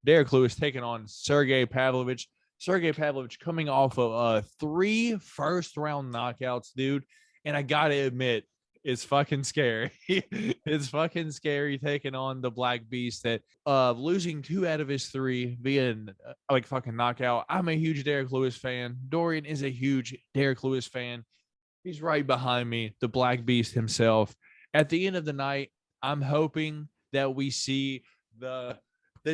Derek Lewis taking on Sergey Pavlovich. Sergey Pavlovich coming off of 3 first-round knockouts, dude. And I got to admit, it's fucking scary. It's fucking scary taking on the Black Beast that losing 2 out of his 3 being like fucking knockout. I'm a huge Derek Lewis fan. Dorian is a huge Derek Lewis fan. He's right behind me, the Black Beast himself. At the end of the night, I'm hoping that we see the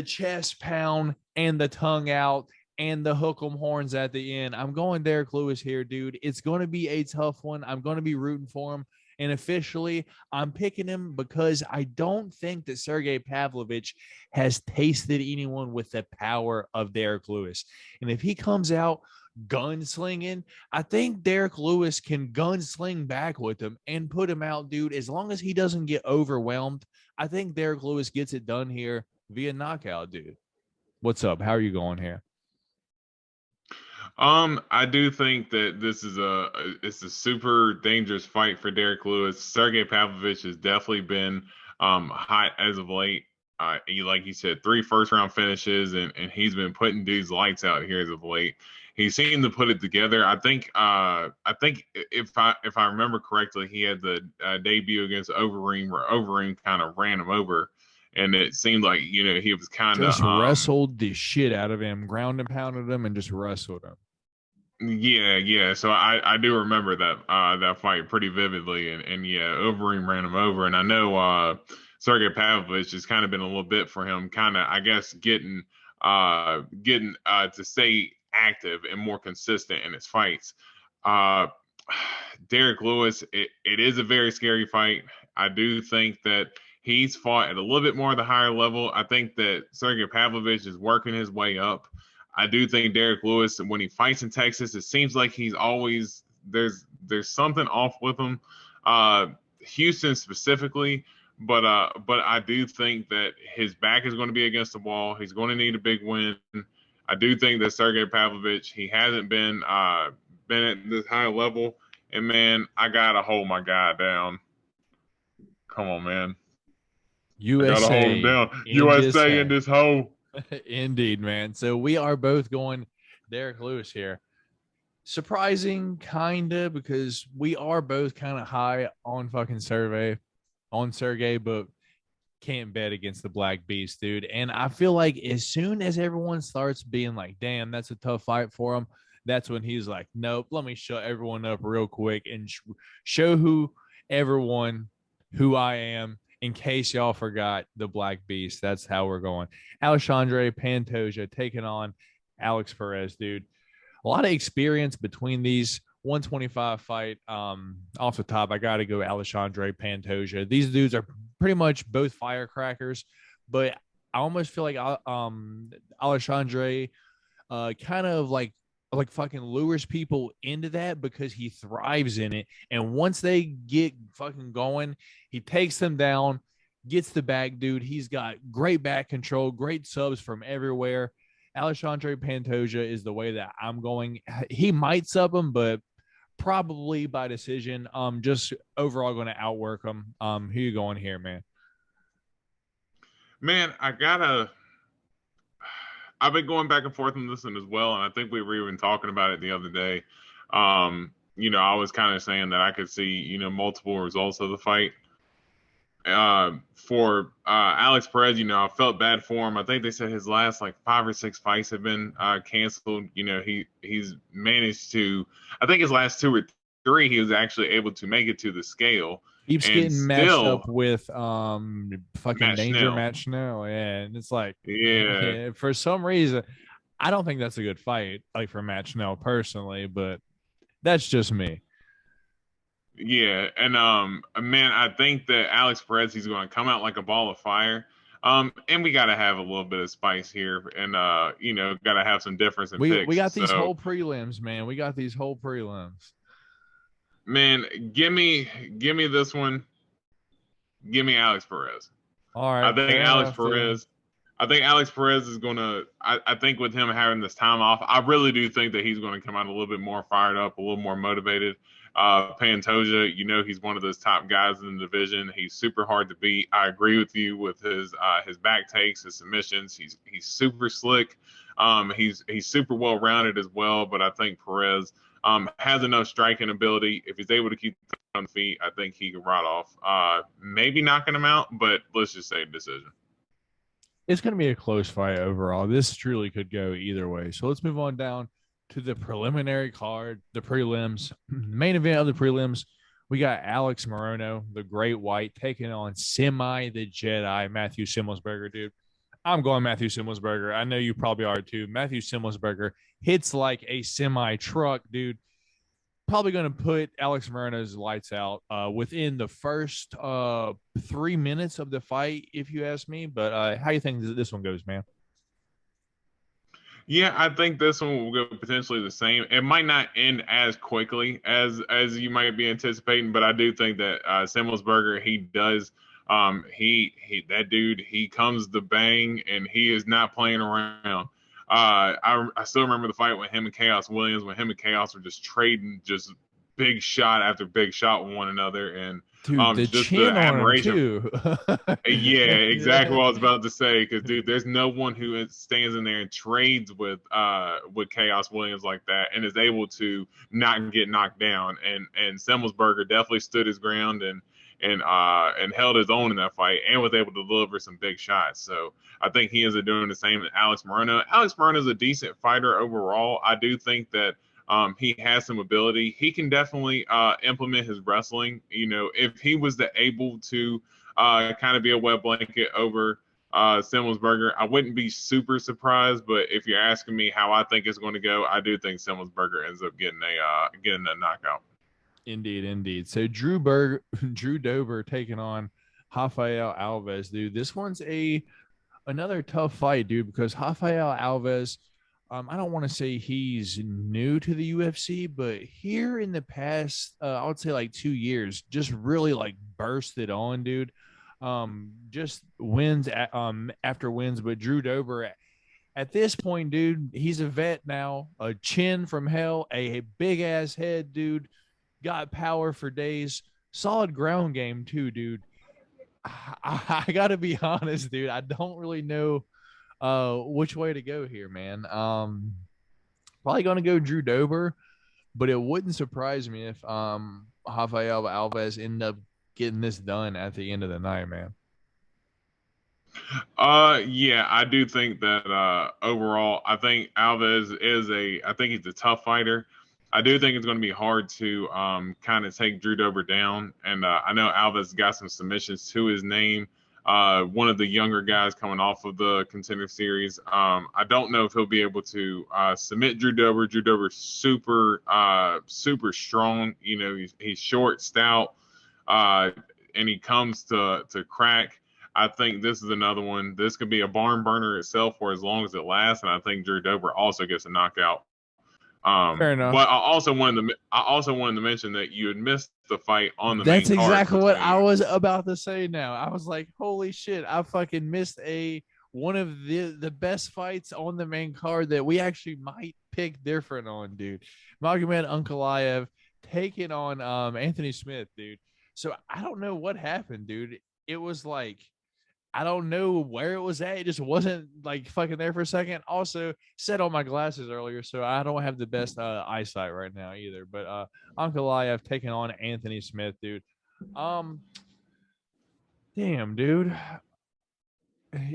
chest pound and the tongue out and the hook 'em horns at the end. I'm going Derek Lewis here, dude. It's going to be a tough one. I'm going to be rooting for him. And officially, I'm picking him because I don't think that Sergey Pavlovich has tasted anyone with the power of Derek Lewis. And if he comes out gunslinging, I think Derek Lewis can gunsling back with him and put him out, dude. As long as he doesn't get overwhelmed, I think Derek Lewis gets it done here via knockout, dude. What's up? How are you going here? I do think that this is it's a super dangerous fight for Derek Lewis. Sergey Pavlovich has definitely been hot as of late. Like you said, 3 first-round finishes, and he's been putting dudes lights out here as of late. He seemed to put it together. I think if I remember correctly, he had the debut against Overeem, where Overeem kind of ran him over. And it seemed like, he was kind of just wrestled the shit out of him, ground and pounded him, and just wrestled him. Yeah. So I do remember that fight pretty vividly, and yeah, Overeem ran him over, and I know Sergey Pavlovich has kind of been a little bit for him, kind of, I guess, getting to stay active and more consistent in his fights. Derek Lewis, it is a very scary fight. I do think that he's fought at a little bit more of the higher level. I think that Sergey Pavlovich is working his way up. I do think Derek Lewis, when he fights in Texas, it seems like he's always there's something off with him. Houston specifically, but I do think that his back is going to be against the wall. He's going to need a big win. I do think that Sergey Pavlovich, he hasn't been at this high level, and man, I gotta hold my guy down. Come on, man. USA, I gotta hold him down. USA in this hole. Indeed, man. So we are both going Derek Lewis here. Surprising, kind of, because we are both kind of high on fucking Sergey, but can't bet against the Black Beast, dude. And I feel like as soon as everyone starts being like, damn, that's a tough fight for him, that's when he's like, nope, let me shut everyone up real quick and show everyone who I am. In case y'all forgot the Black Beast, that's how we're going. Alexandre Pantosia taking on Alex Perez, dude. A lot of experience between these 125 fight. Off the top, I got to go Alexandre Pantosia. These dudes are pretty much both firecrackers, but I almost feel like Alexandre kind of like fucking lures people into that because he thrives in it. And once they get fucking going, he takes them down, gets the back, dude. He's got great back control, great subs from everywhere. Alexandre Pantosia is the way that I'm going. He might sub him, but probably by decision. Just overall going to outwork him. Who you going here, man? Man, I've been going back and forth on this one as well, and I think we were even talking about it the other day. I was kind of saying that I could see, multiple results of the fight. For Alex Perez, I felt bad for him. I think they said his last 5 or 6 fights have been canceled. He's managed to, I think his last 2 or 3, he was actually able to make it to the scale. Keeps getting matched up with fucking Danger Match Schnell. Yeah, and it's like, yeah, for some reason, I don't think that's a good fight, for Matt Schnell personally, but that's just me. Yeah, and man, I think that Alex Perez, he's going to come out like a ball of fire. And we got to have a little bit of spice here, and got to have some difference in picks. We got these whole prelims, man. We got these whole prelims. Man, give me this one. Give me Alex Perez. All right. I think Alex Perez is gonna. I think with him having this time off, I really do think that he's going to come out a little bit more fired up, a little more motivated. Pantosia, he's one of those top guys in the division. He's super hard to beat. I agree with you with his back takes, his submissions. He's super slick. He's super well rounded as well. But I think Perez has enough striking ability. If he's able to keep on feet, I think he can ride off. Maybe knocking him out, but let's just say decision. It's going to be a close fight overall. This truly could go either way. So let's move on down to the preliminary card, the prelims. Main event of the prelims, we got Alex Morono, the Great White, taking on Semi the Jedi, Matthew Simmelsberger, dude. I'm going Matthew Semelsberger. I know you probably are too. Matthew Semelsberger hits like a semi truck, dude. Probably going to put Alex Moreno's lights out within the first 3 minutes of the fight, if you ask me. But how you think this one goes, man? Yeah, I think this one will go potentially the same. It might not end as quickly as you might be anticipating, but I do think that Simmelsberger, he does he that dude, he comes to bang and he is not playing around. I still remember the fight with him and Chaos Williams when him and Chaos were just trading just big shot after big shot with one another, and Dude, the just the chin on him admiration. too. Yeah, exactly Yeah. what I was about to say. Because dude, there's no one who stands in there and trades with Chaos Williams like that, and is able to not get knocked down. And Semmelsberger definitely stood his ground and held his own in that fight, and was able to deliver some big shots. So I think he is doing the same as Alex Moreno. Alex Moreno is a decent fighter overall. I do think that he has some ability. He can definitely implement his wrestling. You know, if he was able to kind of be a wet blanket over Simmelsberger, I wouldn't be super surprised. But if you're asking me how I think it's going to go, I do think Simmelsberger ends up getting a knockout. Indeed, indeed. So Drew Dober taking on Rafael Alves, dude. This one's another tough fight, dude, because Rafael Alves, I don't want to say he's new to the UFC, but here in the past, I would say like 2 years, just really like bursted on, dude. Just wins after wins, but Drew Dober at this point, dude, he's a vet now, a chin from hell, a big ass head, dude, got power for days, solid ground game too, dude. I gotta be honest, dude. I don't really know which way to go here, man. Probably gonna go Drew Dober, but it wouldn't surprise me if Rafael Alves ended up getting this done at the end of the night, man. Yeah, I do think that overall, I think Alves I think he's a tough fighter. I do think it's going to be hard to kind of take Drew Dober down, and I know Alves got some submissions to his name. One of the younger guys coming off of the Contender Series. I don't know if he'll be able to submit Drew Dober. Drew Dober's super strong. You know, he's short, stout, and he comes to crack. I think this is another one. This could be a barn burner itself for as long as it lasts, and I think Drew Dober also gets a knockout. Fair enough. But I also wanted to mention that you had missed the fight on the That's main card exactly what between. I was about to say now. I was like, holy shit, I fucking missed one of the best fights on the main card that we actually might pick different on, dude. Magomed Ankalaev taking on Anthony Smith, dude. So I don't know what happened, dude. It was like I don't know where it was at. It just wasn't like fucking there for a second. Also, set on my glasses earlier, so I don't have the best eyesight right now either. But Ankalaev taking on Anthony Smith, dude. Um, damn, dude.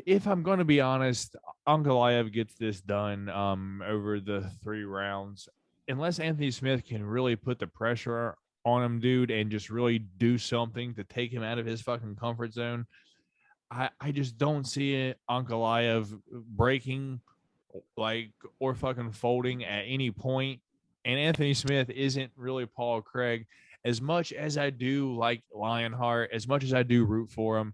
If I'm going to be honest, Ankalaev gets this done over the 3 rounds. Unless Anthony Smith can really put the pressure on him, dude, and just really do something to take him out of his fucking comfort zone. I just don't see it Ankalaev breaking like or fucking folding at any point. And Anthony Smith isn't really Paul Craig. As much as I do like Lionheart, as much as I do root for him,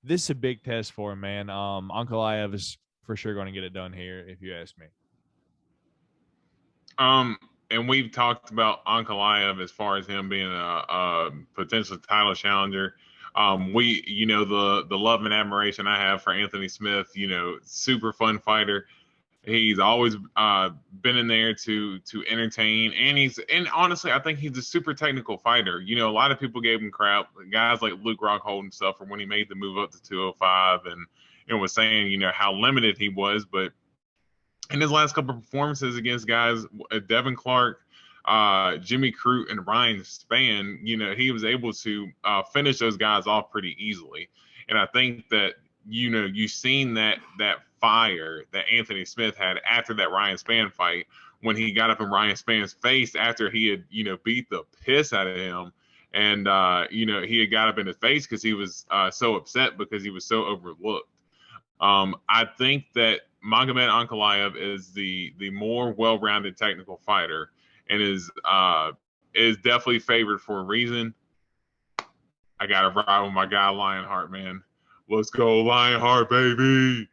this is a big test for him, man. Ankalaev is for sure going to get it done here, if you ask me. And we've talked about Ankalaev as far as him being a potential title challenger. You know, the love and admiration I have for Anthony Smith, you know, super fun fighter. He's always been in there to entertain, and honestly, I think he's a super technical fighter. You know, a lot of people gave him crap, guys like Luke Rockhold and stuff, for when he made the move up to 205, and was saying, you know, how limited he was. But in his last couple of performances against guys, Devin Clark, Jimmy Crute, and Ryan Spann, you know, he was able to finish those guys off pretty easily. And I think that, you know, you've seen that fire that Anthony Smith had after that Ryan Spann fight, when he got up in Ryan Spann's face after he had, you know, beat the piss out of him. And, you know, he had got up in his face because he was so upset because he was so overlooked. I think that Magomed Ankalaev is the more well-rounded technical fighter and is definitely favored for a reason. I gotta ride with my guy Lionheart, man. Let's go, Lionheart, baby.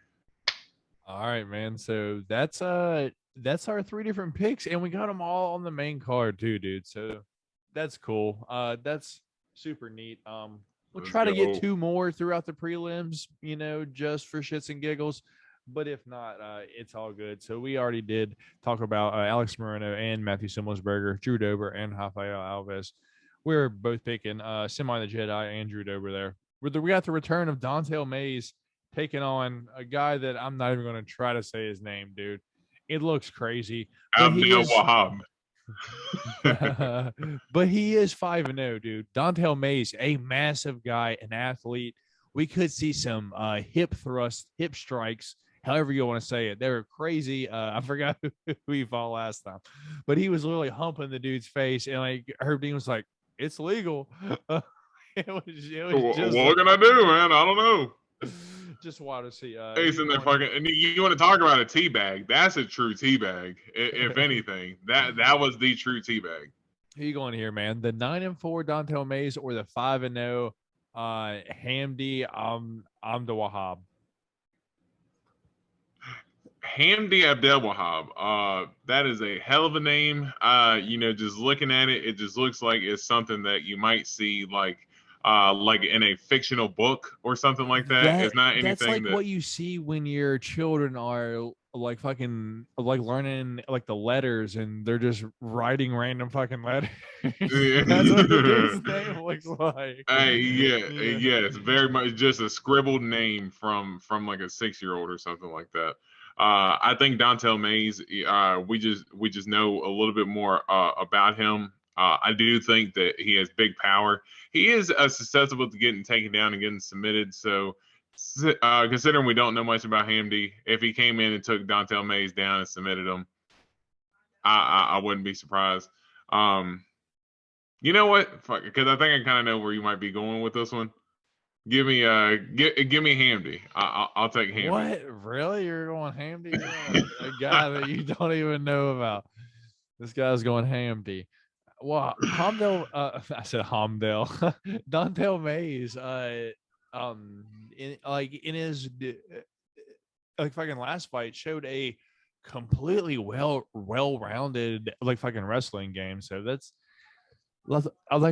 All right, man. So that's our 3 different picks, and we got them all on the main card too, dude. So that's cool. That's super neat. We'll Let's try to get go. 2 more throughout the prelims, just for shits and giggles. But if not, it's all good. So we already did talk about Alex Moreno and Matthew Simlisberger, Drew Dober, and Rafael Alves. We're both picking Semi the Jedi and Drew Dober there. We got the return of Dante Mays taking on a guy that I'm not even going to try to say his name, dude. It looks crazy. But he Abdel is, Wahab. but he is 5-0, dude. Dante Mays, a massive guy, an athlete. We could see some hip strikes, however you want to say it. They were crazy. I forgot who he fought last time, but he was literally humping the dude's face, and like Herb Dean was like, "It's legal." It was just what can I do, man? I don't know. just wild to see. He's in there fucking, and you want to talk about a teabag? That's a true teabag. If anything, that was the true teabag. Who you going here, man? The 9-4 Dante Mays or the 5-0 Hamdi Abdel Wahab? Hamdi Abdel Wahab. That is a hell of a name. Just looking at it, it just looks like it's something that you might see like in a fictional book or something like that. It's not anything that's like what you see when your children are like fucking like learning like the letters and they're just writing random fucking letters. That's what the dude's name looks like. Hey, yeah, it's very much just a scribbled name from like a 6-year-old or something like that. I think Dontel Mays, we just know a little bit more about him. I do think that he has big power. He is susceptible to getting taken down and getting submitted. So, considering we don't know much about Hamdi, if he came in and took Dontel Mays down and submitted him, I wouldn't be surprised. You know what? Fuck, because I think I kind of know where you might be going with this one. Give me Hamdi. I'll take Hamdi. What? Really? You're going Hamdi? A guy that you don't even know about. This guy's going Hamdi. Well, Hamdel, I said Hamdel. Dontel Mays, in his like fucking last fight showed a completely well-rounded like fucking wrestling game. So that's like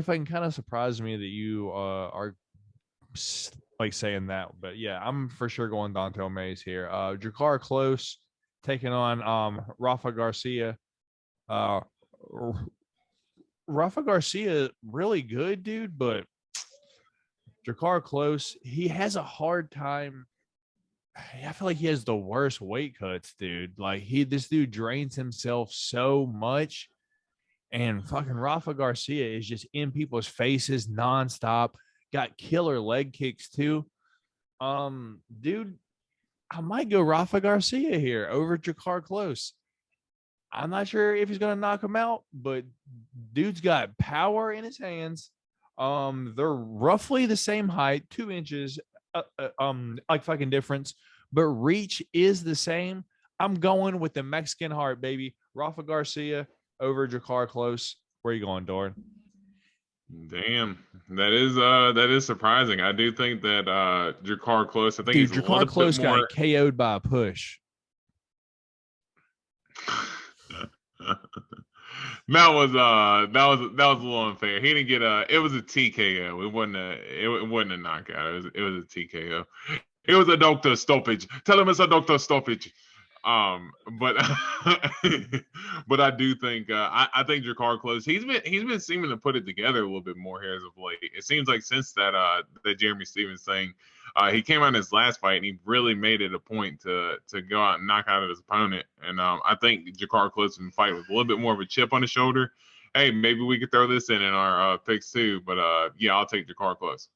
fucking kind of surprised me that you are like saying that, but yeah, I'm for sure going Dontel Mays here. Jakar Close taking on Rafa Garcia. Rafa Garcia really good, dude, but Jakar Close, he has a hard time. I feel like he has the worst weight cuts, dude. Like this dude drains himself so much, and fucking Rafa Garcia is just in people's faces nonstop. Got killer leg kicks too. Dude, I might go Rafa Garcia here over Jakar Close. I'm not sure if he's gonna knock him out, but dude's got power in his hands. They're roughly the same height, 2 inches, like fucking difference, but reach is the same. I'm going with the Mexican heart, baby. Rafa Garcia over Jakar Close. Where you going, Doran? Damn, that is surprising. I do think that Jakar Close. I think Dude, Jakar Close got KO'd by a push. that was a little unfair. He didn't get it was a TKO. It wasn't a knockout. It was a TKO. It was a doctor stoppage. Tell him it's a doctor stoppage. But but I do think I think Jakar Close, he's been seeming to put it together a little bit more here as of late. It seems like since that Jeremy Stevens thing, he came out in his last fight and he really made it a point to go out and knock out his opponent. And I think Jakar Close can fight with a little bit more of a chip on his shoulder. Hey, maybe we could throw this in our picks too. But yeah, I'll take Jakar Close.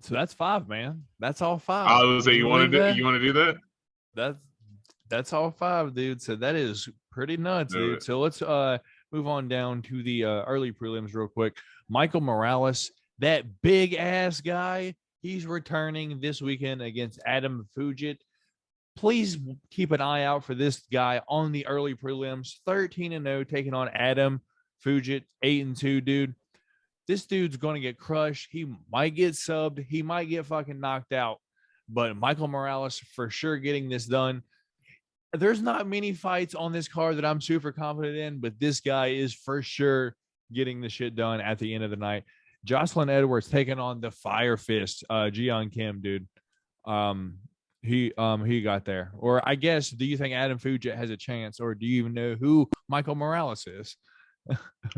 So that's 5, man. That's all 5. I was say you want to do that? That's all 5, dude. So that is pretty nuts, dude. So let's move on down to the early prelims real quick. Michael Morales, that big ass guy, He's returning this weekend against Adam Fugit. Please keep an eye out for this guy on the early prelims. 13-0, taking on Adam Fugit, 8-2, dude. This dude's going to get crushed. He might get subbed. He might get fucking knocked out. But Michael Morales for sure getting this done. There's not many fights on this card that I'm super confident in, but this guy is for sure getting the shit done at the end of the night. Jocelyn Edwards taking on the Fire Fist, Jian Kim, dude. He got there. Or I guess, do you think Adam Fugit has a chance, or do you even know who Michael Morales is?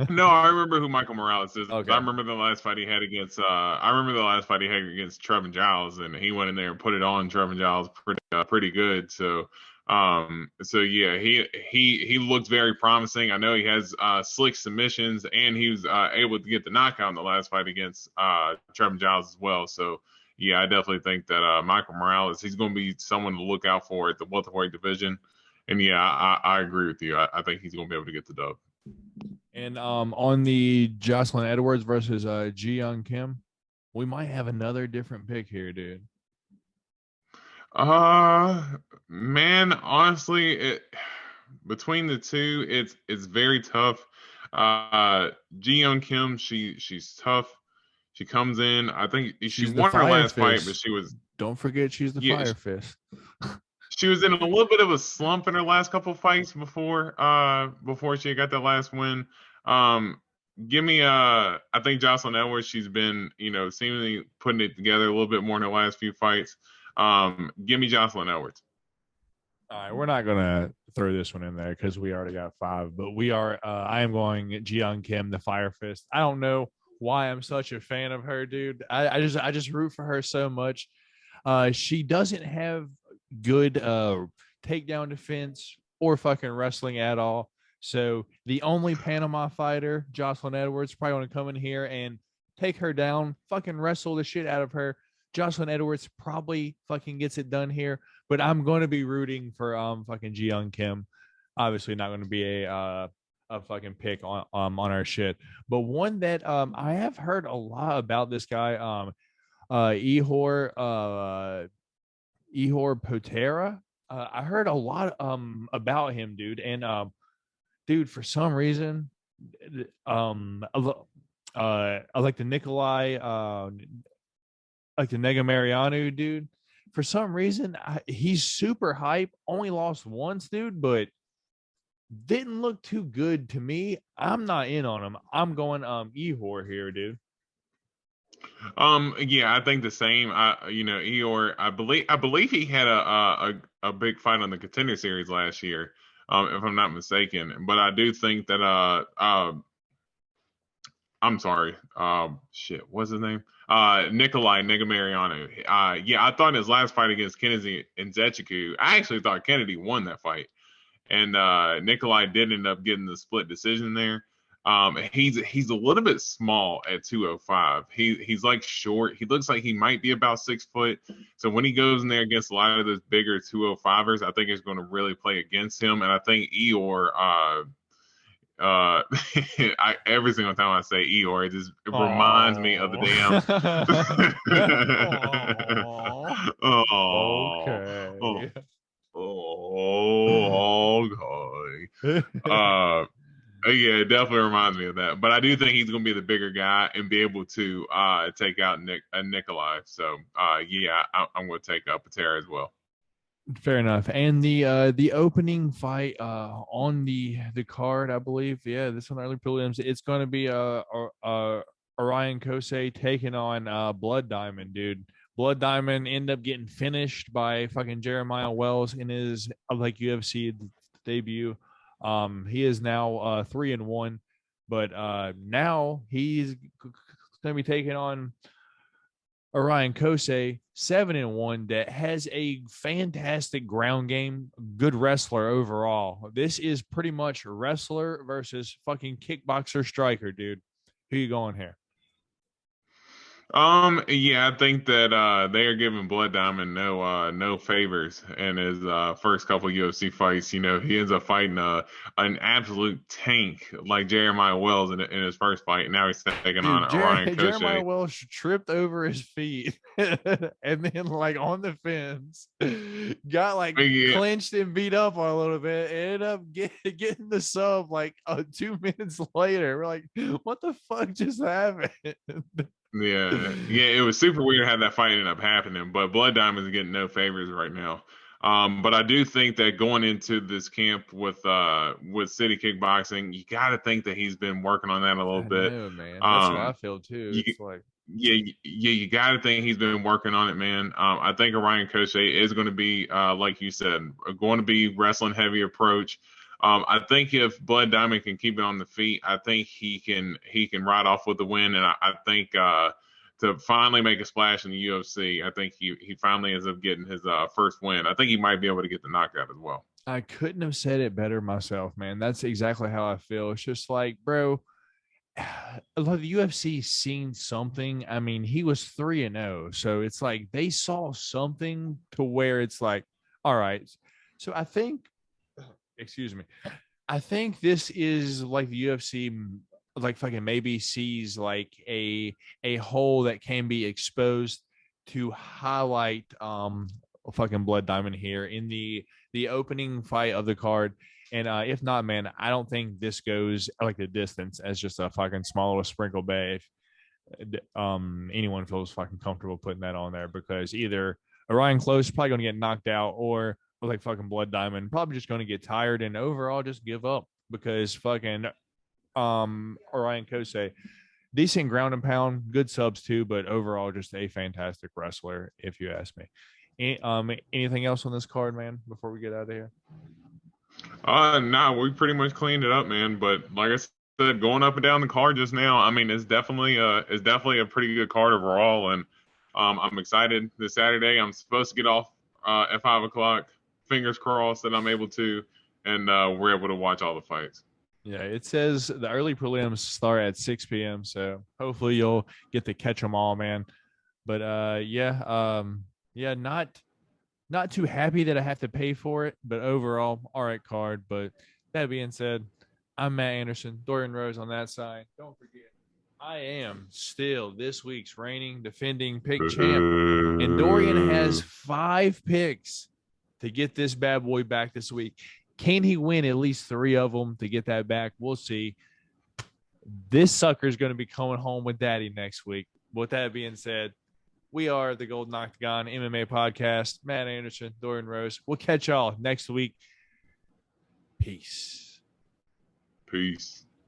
No, I remember who Michael Morales is. Okay. I remember the last fight he had against Trevin Giles, and he went in there and put it on Trevin Giles pretty good. So yeah, he looks very promising. I know he has slick submissions, and he was able to get the knockout in the last fight against Trevin Giles as well. So yeah, I definitely think that Michael Morales, he's going to be someone to look out for at the welterweight division. And yeah, I agree with you. I think he's going to be able to get the dub. And on the Jocelyn Edwards versus Ji-Young Kim, we might have another different pick here, dude. Man, honestly, between the two, it's very tough. Ji-Young Kim, she's tough. She comes in. I think she won her last fight, but she was. Don't forget, she's the Fire Fist. She was in a little bit of a slump in her last couple of fights before she got that last win. Give me I think Jocelyn Edwards, she's been, seemingly putting it together a little bit more in her last few fights. Give me Jocelyn Edwards. All right, we're not gonna throw this one in there because we already got 5, but we are. I am going Ji-Young Kim, the Fire Fist. I don't know why I'm such a fan of her, dude. I just root for her so much. She doesn't have good takedown defense or fucking wrestling at all. So the only Panama fighter, Jocelyn Edwards, probably want to come in here and take her down, fucking wrestle the shit out of her. Jocelyn Edwards probably fucking gets it done here, but I'm going to be rooting for fucking Ji-Young Kim. Obviously not going to be a fucking pick on our shit, but one that I have heard a lot about this guy, Ihor Potera. I heard a lot about him, dude, and dude, for some reason, I like the Nikolai, like the Negamarianu, dude. For some reason, he's super hype. Only lost once, dude, but didn't look too good to me. I'm not in on him. I'm going Ihor here, dude. Yeah, I think the same. Ihor, I believe he had a big fight on the Contender Series last year, if I'm not mistaken. But I do think that I'm sorry. What's his name? Nikolai Negamarianu. Yeah, I thought his last fight against Kennedy Nzechukwu, I actually thought Kennedy won that fight. And Nikolai did end up getting the split decision there. He's a little bit small at 205. He's like short. He looks like he might be about 6 foot. So when he goes in there against a lot of those bigger 205ers, I think it's going to really play against him. And I think Ihor, every single time I say Ihor, it reminds me of the damn. Yeah, it definitely reminds me of that. But I do think he's going to be the bigger guy and be able to take out Nikolai. So, yeah, I'm going to take Patera as well. Fair enough. And the opening fight on the card, I believe, yeah, this one early prelims, it's going to be Orion Kosei taking on Blood Diamond, dude. Blood Diamond ended up getting finished by fucking Jeremiah Wells in his UFC debut. He is now 3-1, but now he's going to be taking on Orion Kosei, 7-1, that has a fantastic ground game, good wrestler overall. This is pretty much wrestler versus fucking kickboxer striker, dude. Who you going here? Yeah, I think that they are giving Blood Diamond no favors in his first couple UFC fights. You know, he ends up fighting an absolute tank like Jeremiah Wells in his first fight. Now he's taking on Dude, Orion Jeremiah Koche. Welsh tripped over his feet and then like on the fence, got like Yeah, clinched and beat up on a little bit, ended up getting the sub like 2 minutes later. We're like, what the fuck just happened? yeah. It was super weird how that fight ended up happening, but Blood Diamond is getting no favors right now. But I do think that going into this camp with City Kickboxing, you got to think that he's been working on that a little I bit. know, man. That's how I Um, feel too. you, It's like, you got to think he's been working on it, man. I think Orion Koche is going to be, like you said, going to be wrestling heavy approach. I think if Blood Diamond can keep it on the feet, I think he can ride off with the win, and I think to finally make a splash in the UFC, I think he finally ends up getting his first win. I think he might be able to get the knockout as well. I couldn't have said it better myself, man. That's exactly how I feel. It's just like, bro, the UFC seen something. I mean, he was 3-0, so it's like they saw something to where it's like, all right. So I think, excuse me, I think this is like the UFC, like fucking maybe sees like a hole that can be exposed to highlight fucking Blood Diamond here in the opening fight of the card. And if not, man, I don't think this goes like the distance as just a fucking small little sprinkle bay. If anyone feels fucking comfortable putting that on there, because either Orion Close is probably going to get knocked out, or like fucking Blood Diamond probably just going to get tired and overall just give up, because fucking Orion Kose, decent ground and pound, good subs too, but overall just a fantastic wrestler, if you ask me. Anything else on this card, man, before we get out of here? Nah, we pretty much cleaned it up, man. But like I said, going up and down the card just now, I mean, it's definitely a pretty good card overall, and I'm excited this Saturday. I'm supposed to get off at 5 o'clock. Fingers crossed that I'm able to, and we're able to watch all the fights. Yeah, it says the early prelims start at 6 p.m. So hopefully you'll get to catch them all, man. But yeah, not too happy that I have to pay for it, but overall, all right card. But that being said, I'm Matt Anderson, Dorian Rose on that side. Don't forget, I am still this week's reigning, defending pick champ, and Dorian has 5 picks to get this bad boy back this week. Can he win at least 3 of them to get that back? We'll see. This sucker is going to be coming home with daddy next week. With that being said, we are the Golden Octagon MMA podcast. Matt Anderson, Dorian Rose. We'll catch y'all next week. Peace. Peace.